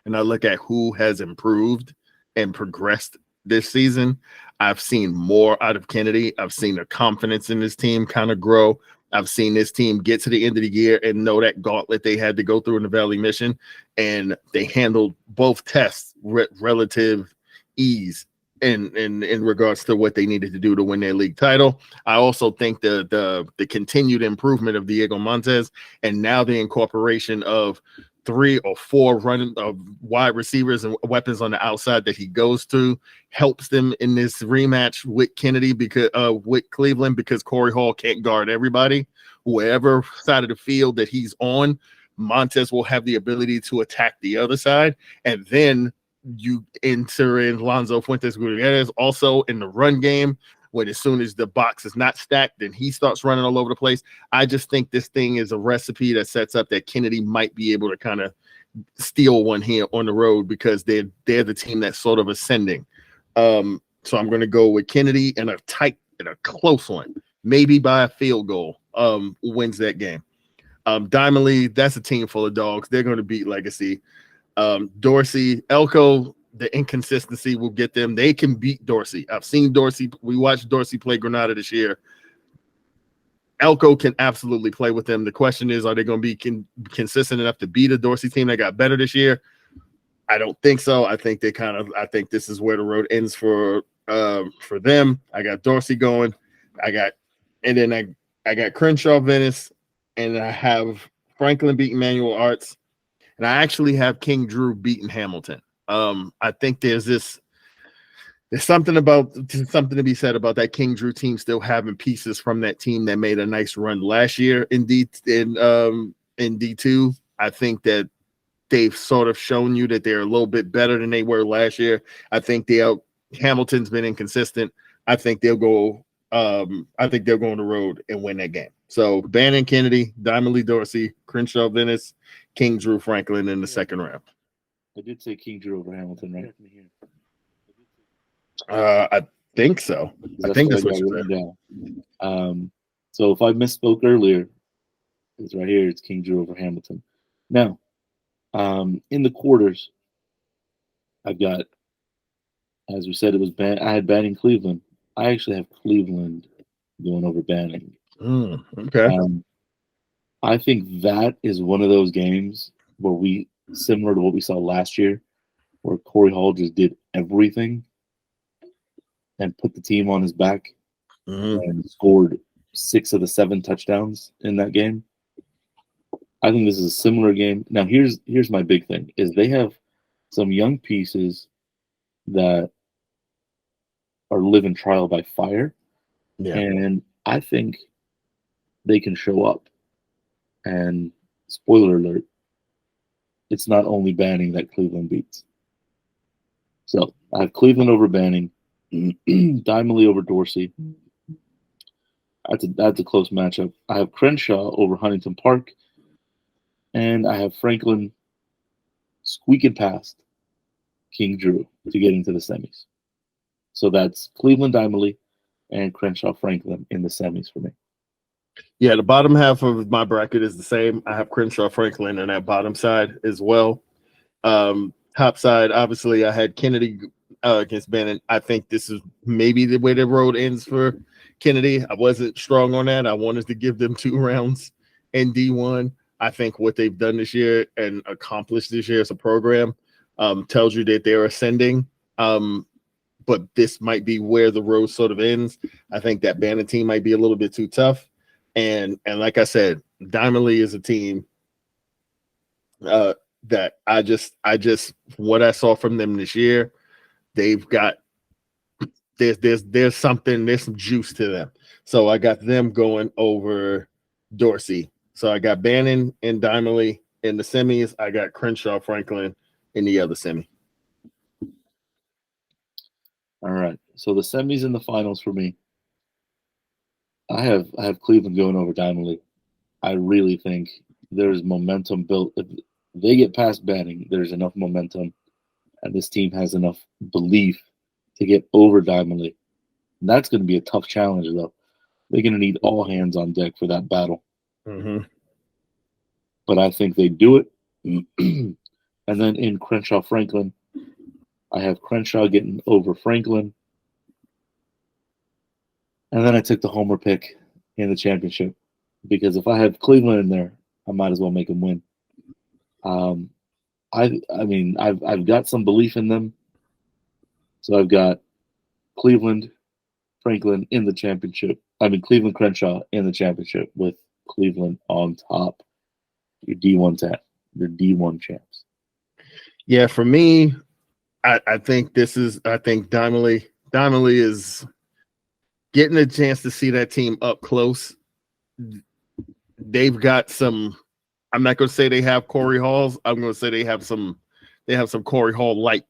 and I look at who has improved and progressed this season, I've seen more out of Kennedy. I've seen the confidence in this team kind of grow. I've seen this team get to the end of the year and know that gauntlet they had to go through in the Valley Mission, and they handled both tests relative ease in regards to what they needed to do to win their league title. I also think the continued improvement of Diego Montes and now the incorporation of 3 or 4 running wide receivers and weapons on the outside that he goes to helps them in this rematch with Kennedy because with Cleveland, because Corey Hall can't guard everybody. Whoever side of the field that he's on, Montes will have the ability to attack the other side. And then you enter in Lonzo Fuentes Gutierrez also in the run game. When as soon as the box is not stacked, then he starts running all over the place. I just think this thing is a recipe that sets up that Kennedy might be able to kind of steal one here on the road because they're the team that's sort of ascending. So I'm going to go with Kennedy and a close one, maybe by a field goal, wins that game. Diamond League, that's a team full of dogs. They're going to beat Legacy. Dorsey, Elko, the inconsistency will get them. They can beat Dorsey. I've seen Dorsey. We watched Dorsey play Granada this year. Elko can absolutely play with them. The question is, are they going to be consistent enough to beat a Dorsey team that got better this year? I don't think so. I think this is where the road ends for them. I got Dorsey going. I got Crenshaw, Venice, and I have Franklin beating Manual Arts, and I actually have King Drew beating Hamilton. I think there's something to be said about that King Drew team still having pieces from that team that made a nice run last year in D2. I think that they've sort of shown you that they're a little bit better than they were last year. I think Hamilton's been inconsistent. I think they'll go on the road and win that game. So Bannon, Kennedy, Diamond Lee Dorsey, Crenshaw, Venice, King Drew, Franklin in the second round. I did say King Drew over Hamilton, right? I think so. I think that's what you said. So if I misspoke earlier, it's right here. It's King Drew over Hamilton. Now, in the quarters, I've got, as we said, I had Banning Cleveland. I actually have Cleveland going over Banning. Okay. I think that is one of those games where similar to what we saw last year, where Corey Hall just did everything and put the team on his back and scored 6 of the 7 touchdowns in that game. I think this is a similar game. Now, here's my big thing, is they have some young pieces that are living trial by fire. Yeah. And I think they can show up. And spoiler alert, it's not only Banning that Cleveland beats. So I have Cleveland over Banning, Diamond Lee over Dorsey. That's a close matchup. I have Crenshaw over Huntington Park, and I have Franklin squeaking past King Drew to get into the semis. So that's Cleveland, Diamond Lee, and Crenshaw, Franklin in the semis for me. Yeah, the bottom half of my bracket is the same. I have Crenshaw, Franklin, and that bottom side as well. Top side, obviously, I had Kennedy against Bannon. I think this is maybe the way the road ends for Kennedy. I wasn't strong on that. I wanted to give them 2 rounds in D1. I think what they've done this year and accomplished this year as a program tells you that they're ascending. But this might be where the road sort of ends. I think that Bannon team might be a little bit too tough. And like I said, Diamond Lee is a team that I just what I saw from them this year, they've got there's some juice to them. So I got them going over Dorsey. So I got Bannon and Diamond Lee in the semis. I got Crenshaw Franklin in the other semi. All right. So the semis and the finals for me. I have Cleveland going over Diamond Lee. I really think there's momentum built. If they get past Banning, there's enough momentum, and this team has enough belief to get over Diamond Lee. And that's going to be a tough challenge, though. They're going to need all hands on deck for that battle. Mm-hmm. But I think they do it. And then in Crenshaw Franklin, I have Crenshaw getting over Franklin. And then I took the homer pick in the championship because if I have Cleveland in there, I might as well make them win. I've got some belief in them. So I've got Cleveland, Franklin in the championship. Cleveland Crenshaw in the championship with Cleveland on top. Your D1 champs. Yeah, for me, I think Diamond Lee is getting a chance to see that team up close. They've got some. I'm not going to say they have Corey Halls. I'm going to say they have some Corey Hall light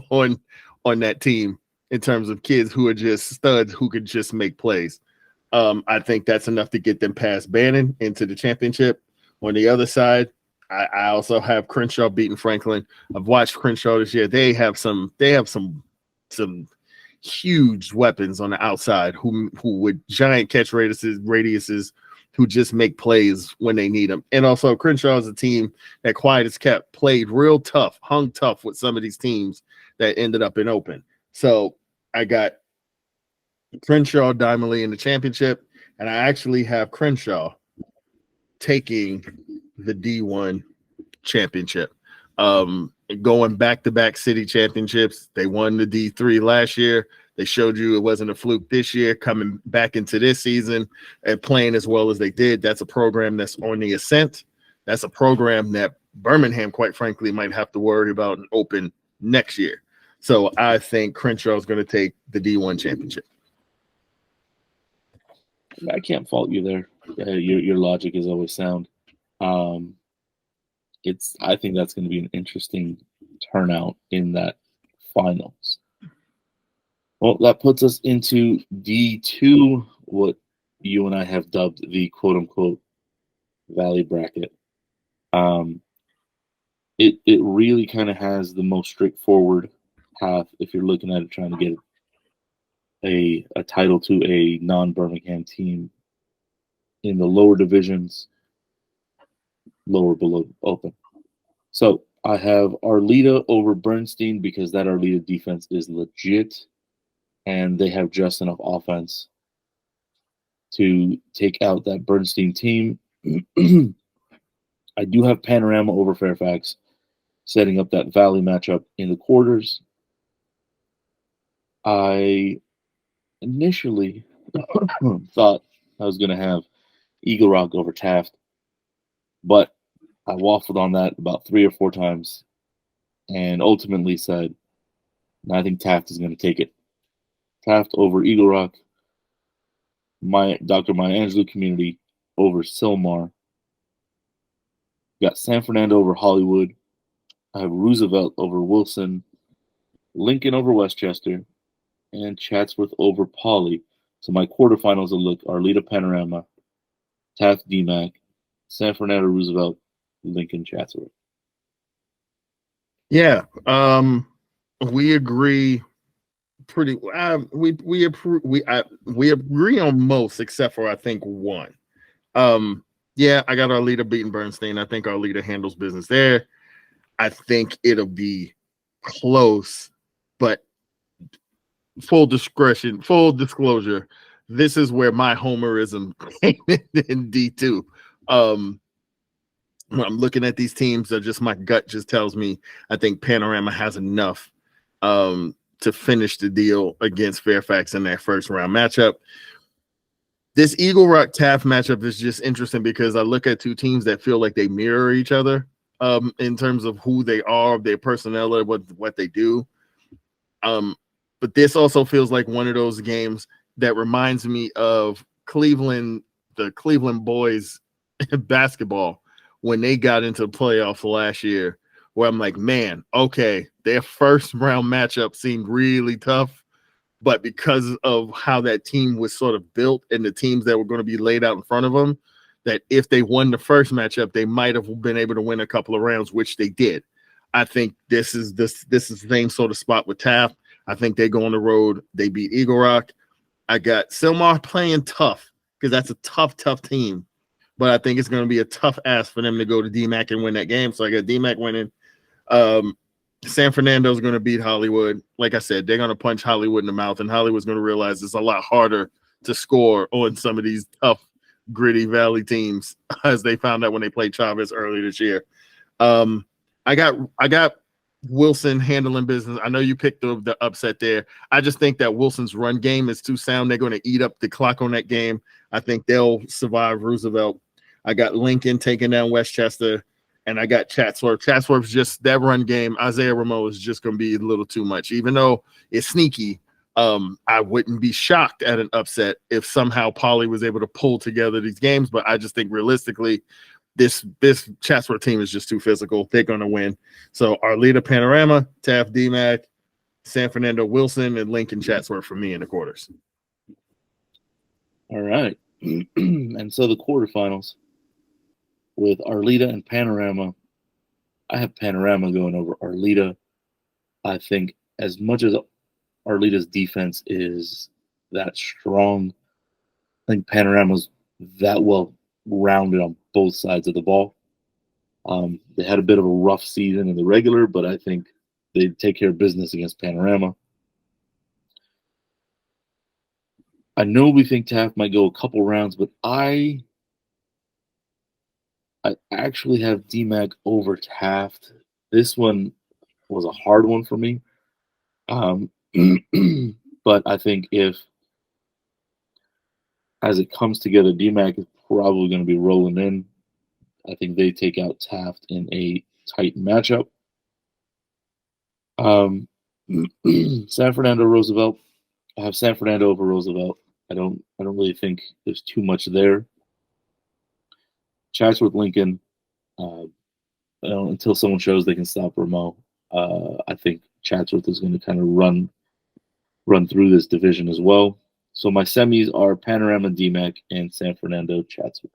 on that team in terms of kids who are just studs who could just make plays. I think that's enough to get them past Bannon into the championship. On the other side, I also have Crenshaw beating Franklin. I've watched Crenshaw this year. They have some huge weapons on the outside who with giant catch radiuses who just make plays when they need them. And also Crenshaw is a team that quiet as kept, played real tough, hung tough with some of these teams that ended up in open. So I got Crenshaw, Diamond Lee in the championship, and I actually have Crenshaw taking the D1 championship. Going back-to-back city championships. They won the D3 last year. They showed you it wasn't a fluke this year, coming back into this season and playing as well as they did. That's a program that's on the ascent. That's a program that Birmingham, quite frankly, might have to worry about and open next year. So I think Crenshaw is going to take the D1 championship. I can't fault you there. Your logic is always sound. I think that's going to be an interesting turnout in that finals. Well, that puts us into D2, what you and I have dubbed the quote-unquote Valley bracket. It really kind of has the most straightforward path if you're looking at it trying to get a title to a non-Birmingham team in the lower divisions, lower below open. So I have Arleta over Bernstein because that Arleta defense is legit and they have just enough offense to take out that Bernstein team. I do have Panorama over Fairfax, setting up that Valley matchup in the quarters. I initially thought I was going to have Eagle Rock over Taft, but I waffled on that about 3 or 4 times and ultimately said, I think Taft is going to take it. Taft over Eagle Rock, Dr. Maya Angelou community over Sylmar. Got San Fernando over Hollywood. I have Roosevelt over Wilson, Lincoln over Westchester, and Chatsworth over Pauley. So my quarterfinals will look Arleta Panorama, Taft DMAC, San Fernando Roosevelt, Lincoln Chatsworth. Yeah, we agree pretty. We agree on most except for I think one. Yeah, I got Arleta beating Bernstein. I think Arleta handles business there. I think it'll be close, but full disclosure, this is where my homerism came in D2. When I'm looking at these teams, just my gut just tells me I think Panorama has enough to finish the deal against Fairfax in that first round matchup. This Eagle Rock Taft matchup is just interesting because I look at two teams that feel like they mirror each other in terms of who they are, their personnel, what they do. But this also feels like one of those games that reminds me of Cleveland, the Cleveland boys basketball when they got into the playoffs last year, where I'm like, man, okay, their first round matchup seemed really tough, but because of how that team was sort of built and the teams that were going to be laid out in front of them, that if they won the first matchup, they might have been able to win a couple of rounds, which they did. I think this is the same sort of spot with Taft. I think they go on the road. They beat Eagle Rock. I got Sylmar playing tough because that's a tough team. But I think it's going to be a tough ask for them to go to DMAC and win that game. So I got DMAC winning. San Fernando is going to beat Hollywood. Like I said, they're going to punch Hollywood in the mouth, and Hollywood's going to realize it's a lot harder to score on some of these tough, gritty Valley teams, as they found out when they played Chavez earlier this year. I got Wilson handling business. I know you picked the upset there. I just think that Wilson's run game is too sound. They're going to eat up the clock on that game. I think they'll survive Roosevelt. I got Lincoln taking down Westchester, and I got Chatsworth. Chatsworth's just that run game. Isaiah Ramo is just going to be a little too much. Even though it's sneaky, I wouldn't be shocked at an upset if somehow Poly was able to pull together these games. But I just think realistically, this Chatsworth team is just too physical. They're going to win. So Arleta Panorama, Taft DMAC, San Fernando Wilson, and Lincoln Chatsworth for me in the quarters. All right. And so the quarterfinals with Arleta and Panorama. I have Panorama going over Arleta. I think as much as Arleta's defense is that strong, I think Panorama's that well rounded on both sides of the ball. They had a bit of a rough season in the regular, but I think they take care of business against Panorama. I know we think Taft might go a couple rounds, but I actually have DMAC over Taft. This one was a hard one for me. But I think if, as it comes together, DMAC is probably going to be rolling in. I think they take out Taft in a tight matchup. San Fernando Roosevelt. I have San Fernando over Roosevelt. I don't really think there's too much there. Chatsworth Lincoln. Until someone shows they can stop Ramo, I think Chatsworth is going to kind of run through this division as well. So my semis are Panorama DMAC and San Fernando Chatsworth.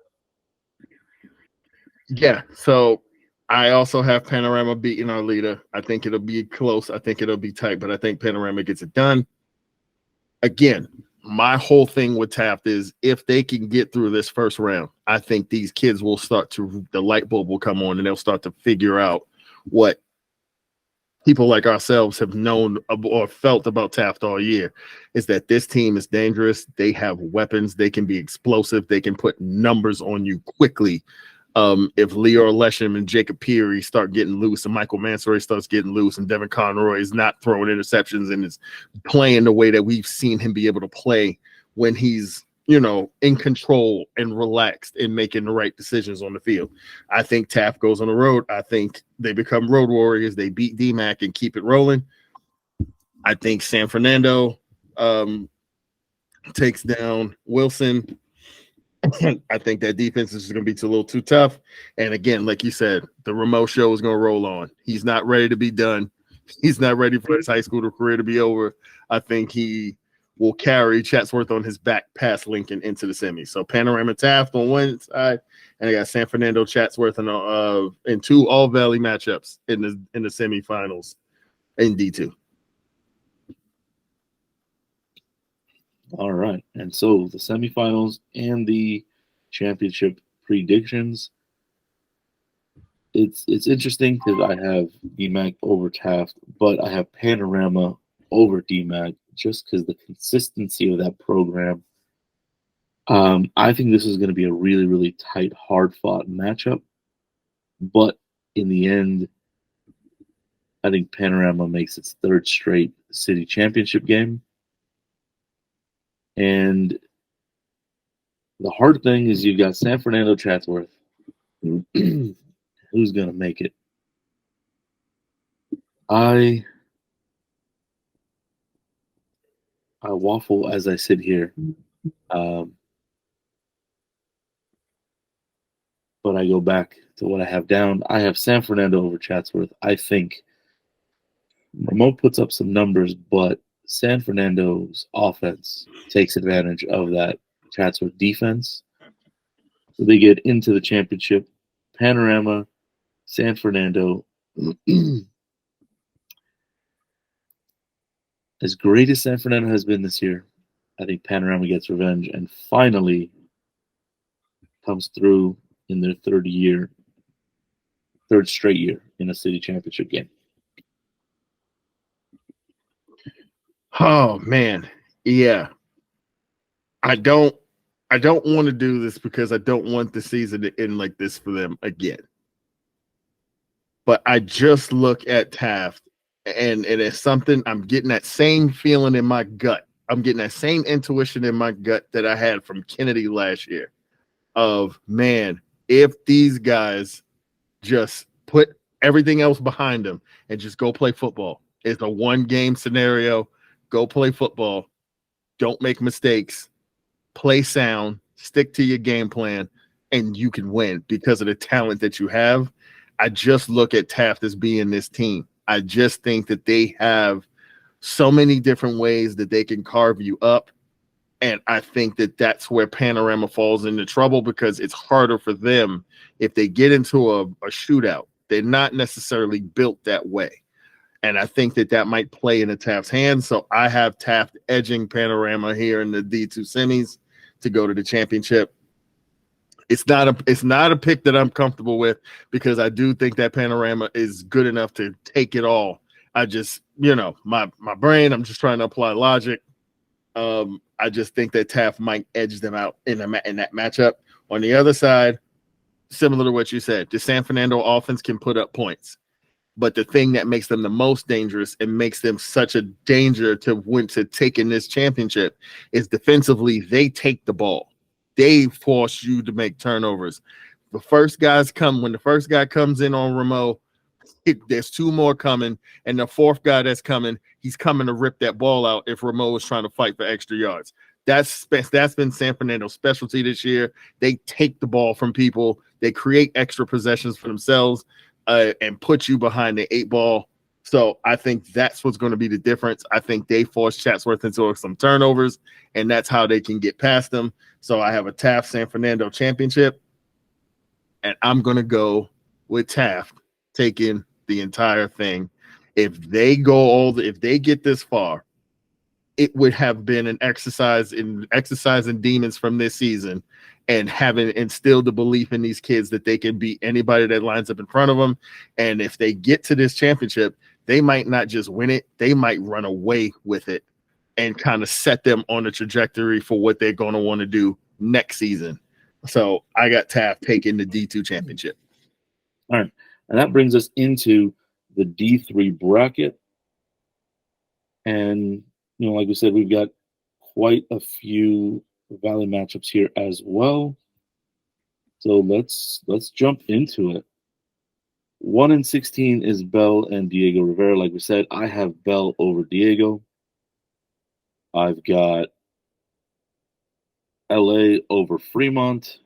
Yeah, so I also have Panorama beating Arleta. I think it'll be close. I think it'll be tight, but I think Panorama gets it done. Again, my whole thing with Taft is if they can get through this first round, I think these kids will the light bulb will come on and they'll start to figure out what people like ourselves have known or felt about Taft all year, is that this team is dangerous. They have weapons. They can be explosive. They can put numbers on you quickly. If Leor Lesham and Jacob Peary start getting loose and Michael Mansory starts getting loose and Devin Conroy is not throwing interceptions and is playing the way that we've seen him be able to play when he's, in control and relaxed and making the right decisions on the field. I think Taft goes on the road. I think they become road warriors. They beat DMAC and keep it rolling. I think San Fernando takes down Wilson. I think that defense is going to be a little too tough. And again, like you said, the Ramo show is going to roll on. He's not ready to be done. He's not ready for his high school career to be over. I think he will carry Chatsworth on his back past Lincoln into the semis. So Panorama Taft on one side, and I got San Fernando Chatsworth in two All Valley matchups in the semifinals in D2. All right. And so the semifinals and the championship predictions. It's interesting because I have DMAC over Taft, but I have Panorama over DMAC just because the consistency of that program I think this is going to be a really, really tight, hard-fought matchup. But in the end, I think Panorama makes its third straight city championship game. And the hard thing is you've got San Fernando Chatsworth. Who's going to make it? I waffle as I sit here. But I go back to what I have down. I have San Fernando over Chatsworth. I think Remote puts up some numbers, but San Fernando's offense takes advantage of that Chatsworth defense. So they get into the championship. Panorama, San Fernando. As great as San Fernando has been this year, I think Panorama gets revenge and finally comes through in their third straight year in a city championship game. Oh man, yeah. I don't want to do this because I don't want the season to end like this for them again. But I just look at Taft and it's something I'm getting that same feeling in my gut. I'm getting that same intuition in my gut that I had from Kennedy last year of, man, if these guys just put everything else behind them and just go play football. It's a one-game scenario. Go play football. Don't make mistakes. Play sound. Stick to your game plan, and you can win because of the talent that you have. I just look at Taft as being this team. I just think that they have so many different ways that they can carve you up. And I think that that's where Panorama falls into trouble because it's harder for them if they get into a shootout. They're not necessarily built that way. And I think that that might play into Taft's hands. So I have Taft edging Panorama here in the D2 semis to go to the championship. It's not a pick that I'm comfortable with because I do think that Panorama is good enough to take it all. I just, my brain, I'm just trying to apply logic. I just think that Taft might edge them out in that matchup. On the other side, similar to what you said, the San Fernando offense can put up points. But the thing that makes them the most dangerous and makes them such a danger to taking this championship is defensively, they take the ball. They force you to make turnovers. When the first guy comes in on Remo, there's two more coming, and the fourth guy that's coming, he's coming to rip that ball out if Remo is trying to fight for extra yards. That's been San Fernando's specialty this year. They take the ball from people. They create extra possessions for themselves and put you behind the 8 ball. So I think that's what's going to be the difference. I think they force Chatsworth into some turnovers, and that's how they can get past them. So I have a Taft San Fernando championship, and I'm going to go with Taft taking the entire thing. If they get this far, it would have been an exercising demons from this season and having instilled the belief in these kids that they can beat anybody that lines up in front of them. And if they get to this championship, they might not just win it, they might run away with it and kind of set them on a trajectory for what they're going to want to do next season. So I got Taft taking the D2 championship. All right. And that brings us into the D3 bracket. And, like we said, we've got quite a few Valley matchups here as well. So let's jump into it. 1-16 is Bell and Diego Rivera. Like we said, I have Bell over Diego. I've got LA over Fremont.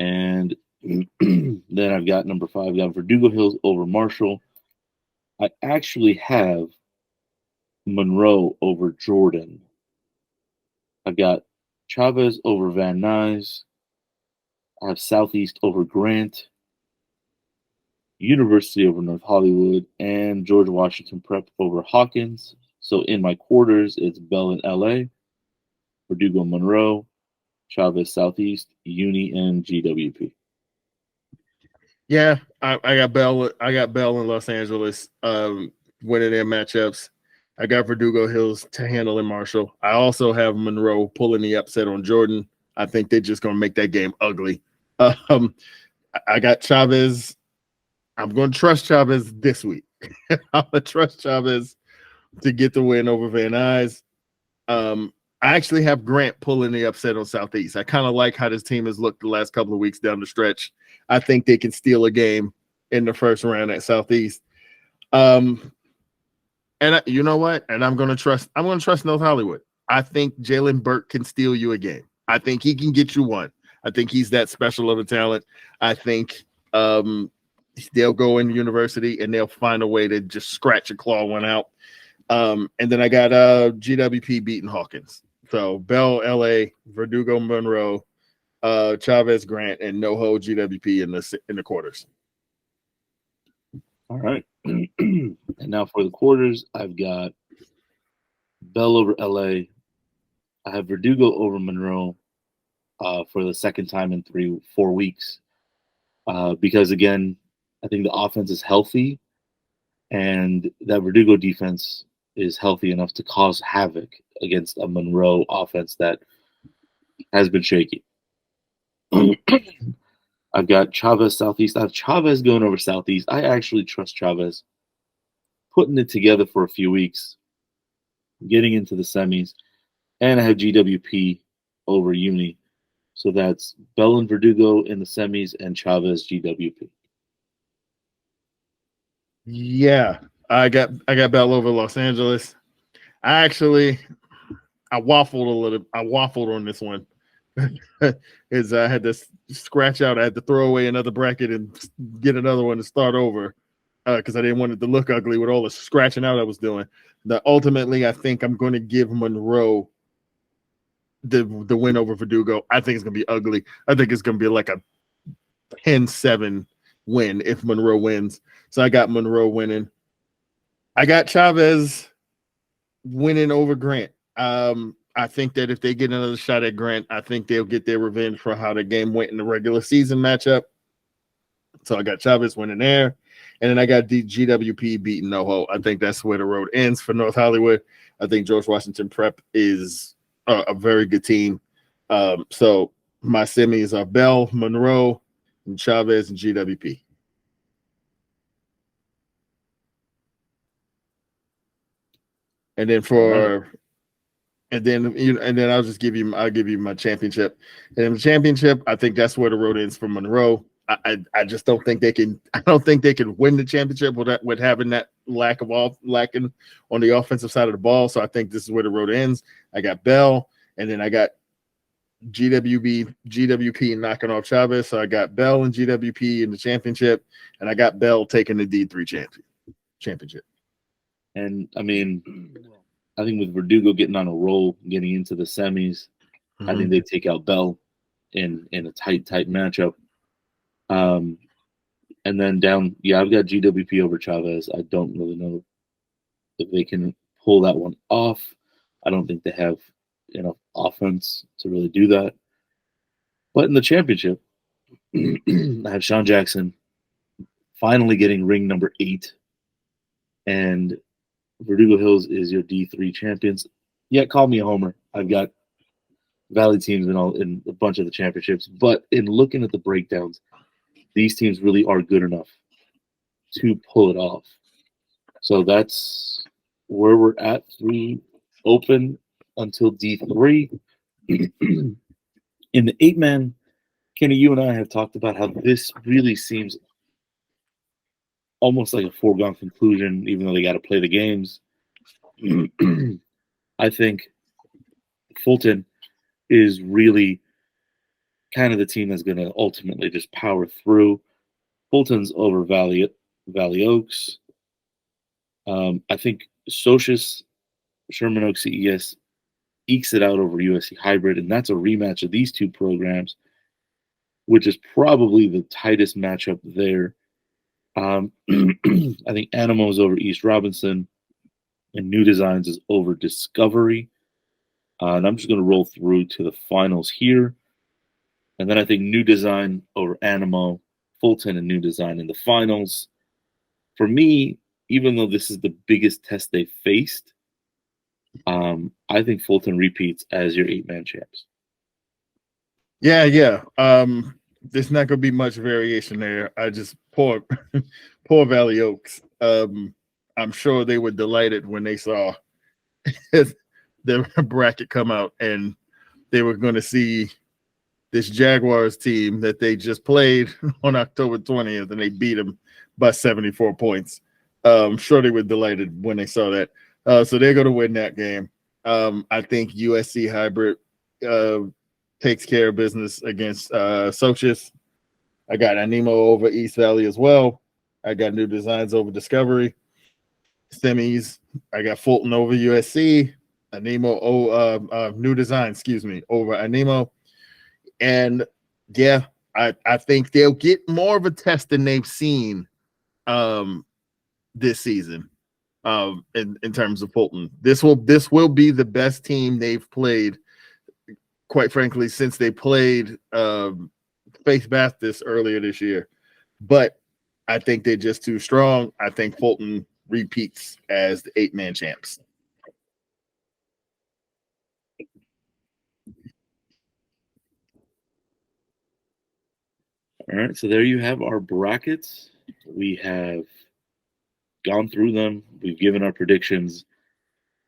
And then I've got number 5, I've got Verdugo Hills over Marshall. I actually have Monroe over Jordan. I've got Chavez over Van Nuys. I have Southeast over Grant. University over North Hollywood. And George Washington Prep over Hawkins. So in my quarters, it's Bell in LA, Verdugo Monroe, Chavez Southeast, Uni, and GWP. Yeah, I got Bell. I got Bell in Los Angeles winning their matchups. I got Verdugo Hills to handle in Marshall. I also have Monroe pulling the upset on Jordan. I think they're just going to make that game ugly. I got Chavez. I'm going to trust Chavez this week. I'm going to trust Chavez to get the win over Van Nuys. I actually have Grant pulling the upset on Southeast. I kind of like how this team has looked the last couple of weeks down the stretch. I think they can steal a game in the first round at Southeast. And you know what? And I'm gonna trust North Hollywood. I think Jalen Burke can steal you a game. I think he can get you one. I think he's that special of a talent. I think they'll go in university and they'll find a way to just scratch and claw one out. And then I got GWP beating Hawkins. So Bell, LA, Verdugo, Monroe, Chavez, Grant, and NoHo GWP in the quarters. All right. And now for the quarters, I've got Bell over LA. I have Verdugo over Monroe for the second time in 4 weeks. Because again, I think the offense is healthy and that Verdugo defense is healthy enough to cause havoc against a Monroe offense that has been shaky. I've got Chavez Southeast. I have Chavez going over Southeast. I actually trust Chavez putting it together for a few weeks, getting into the semis, and I have GWP over Uni. So that's Bell and Verdugo in the semis and Chavez GWP. Yeah, I got Bell over Los Angeles. I waffled a little. I waffled on this one. Is I had to scratch out. I had to throw away another bracket and get another one to start over because I didn't want it to look ugly with all the scratching out I was doing. Ultimately, I think I'm going to give Monroe the win over Verdugo. I think it's going to be ugly. I think it's going to be like a 10-7 win if Monroe wins. So I got Monroe winning. I got Chavez winning over Grant. I think that if they get another shot at Grant, I think they'll get their revenge for how the game went in the regular season matchup. So I got Chavez winning there. And then I got GWP beating NoHo. I think that's where the road ends for North Hollywood. I think George Washington Prep is a very good team. So my semis are Bell, Monroe, and Chavez and GWP. And then I'll give you my championship. And in the championship, I think that's where the road ends for Monroe. I just don't think they can. I don't think they can win the championship with having that lacking on the offensive side of the ball. So I think this is where the road ends. I got Bell, and then I got GWP knocking off Chavez. So I got Bell and GWP in the championship, and I got Bell taking the D3 championship. And I mean, I think with Verdugo getting on a roll, getting into the semis, I think they take out Bell in a tight matchup. And then I've got GWP over Chavez. I don't really know if they can pull that one off. I don't think they have enough offense to really do that. But in the championship, I have Sean Jackson finally getting ring number 8. And Verdugo Hills is your D3 champions. Yeah, call me a homer. I've got Valley teams in a bunch of the championships. But in looking at the breakdowns, these teams really are good enough to pull it off. So that's where we're at through open until D3. In the 8-man, Kenny, you and I have talked about how this really seems almost like a foregone conclusion, even though they got to play the games. I think Fulton is really kind of the team that's going to ultimately just power through. Fulton's over Valley Oaks. I think Socius, Sherman Oaks CES ekes it out over USC Hybrid, and that's a rematch of these two programs, which is probably the tightest matchup there. I think Animo is over East Robinson, and New Designs is over Discovery. And I'm just going to roll through to the finals here. And then I think New Design over Animo, Fulton and New Design in the finals. For me, even though this is the biggest test they faced, I think Fulton repeats as your 8-man champs. Yeah. There's not gonna be much variation there. I just poor Valley Oaks. I'm sure they were delighted when they saw the bracket come out and they were going to see this Jaguars team that they just played on October 20th and they beat them by 74 points. I'm sure they were delighted when they saw that. So they're going to win that game. I think USC Hybrid takes care of business against Socius. I got Anemo over East Valley as well. I got New Designs over Discovery. Semis, I got Fulton over USC. Anemo, New Design, over Anemo. And yeah, I think they'll get more of a test than they've seen this season in terms of Fulton. This will be the best team they've played, quite frankly, since they played Faith Baptist earlier this year. But I think they're just too strong. I think Fulton repeats as the 8-man champs. All right, so there you have our brackets. We have gone through them. We've given our predictions.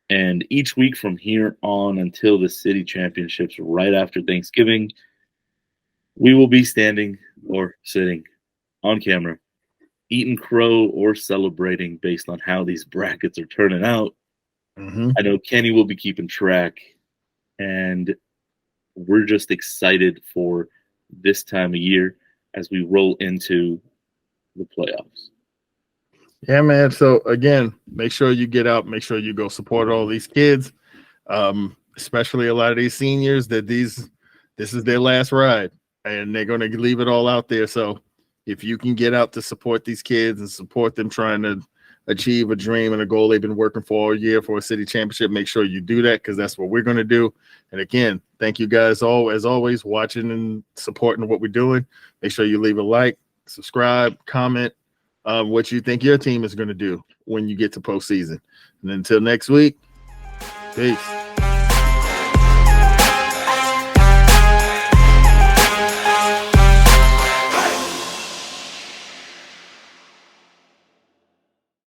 And each week from here on until the city championships right after Thanksgiving, we will be standing or sitting on camera, eating crow or celebrating based on how these brackets are turning out. Mm-hmm. I know Kenny will be keeping track, and we're just excited for this time of year as we roll into the playoffs. Yeah, man. So again, make sure you get out, make sure you go support all these kids, especially a lot of these seniors that this is their last ride and they're going to leave it all out there. So if you can get out to support these kids and support them trying to achieve a dream and a goal they've been working for all year for a city championship, make sure you do that, because that's what we're going to do. And again, thank you guys all, as always, watching and supporting what we're doing. Make sure you leave a like, subscribe, comment what you think your team is going to do when you get to postseason. And until next week, peace.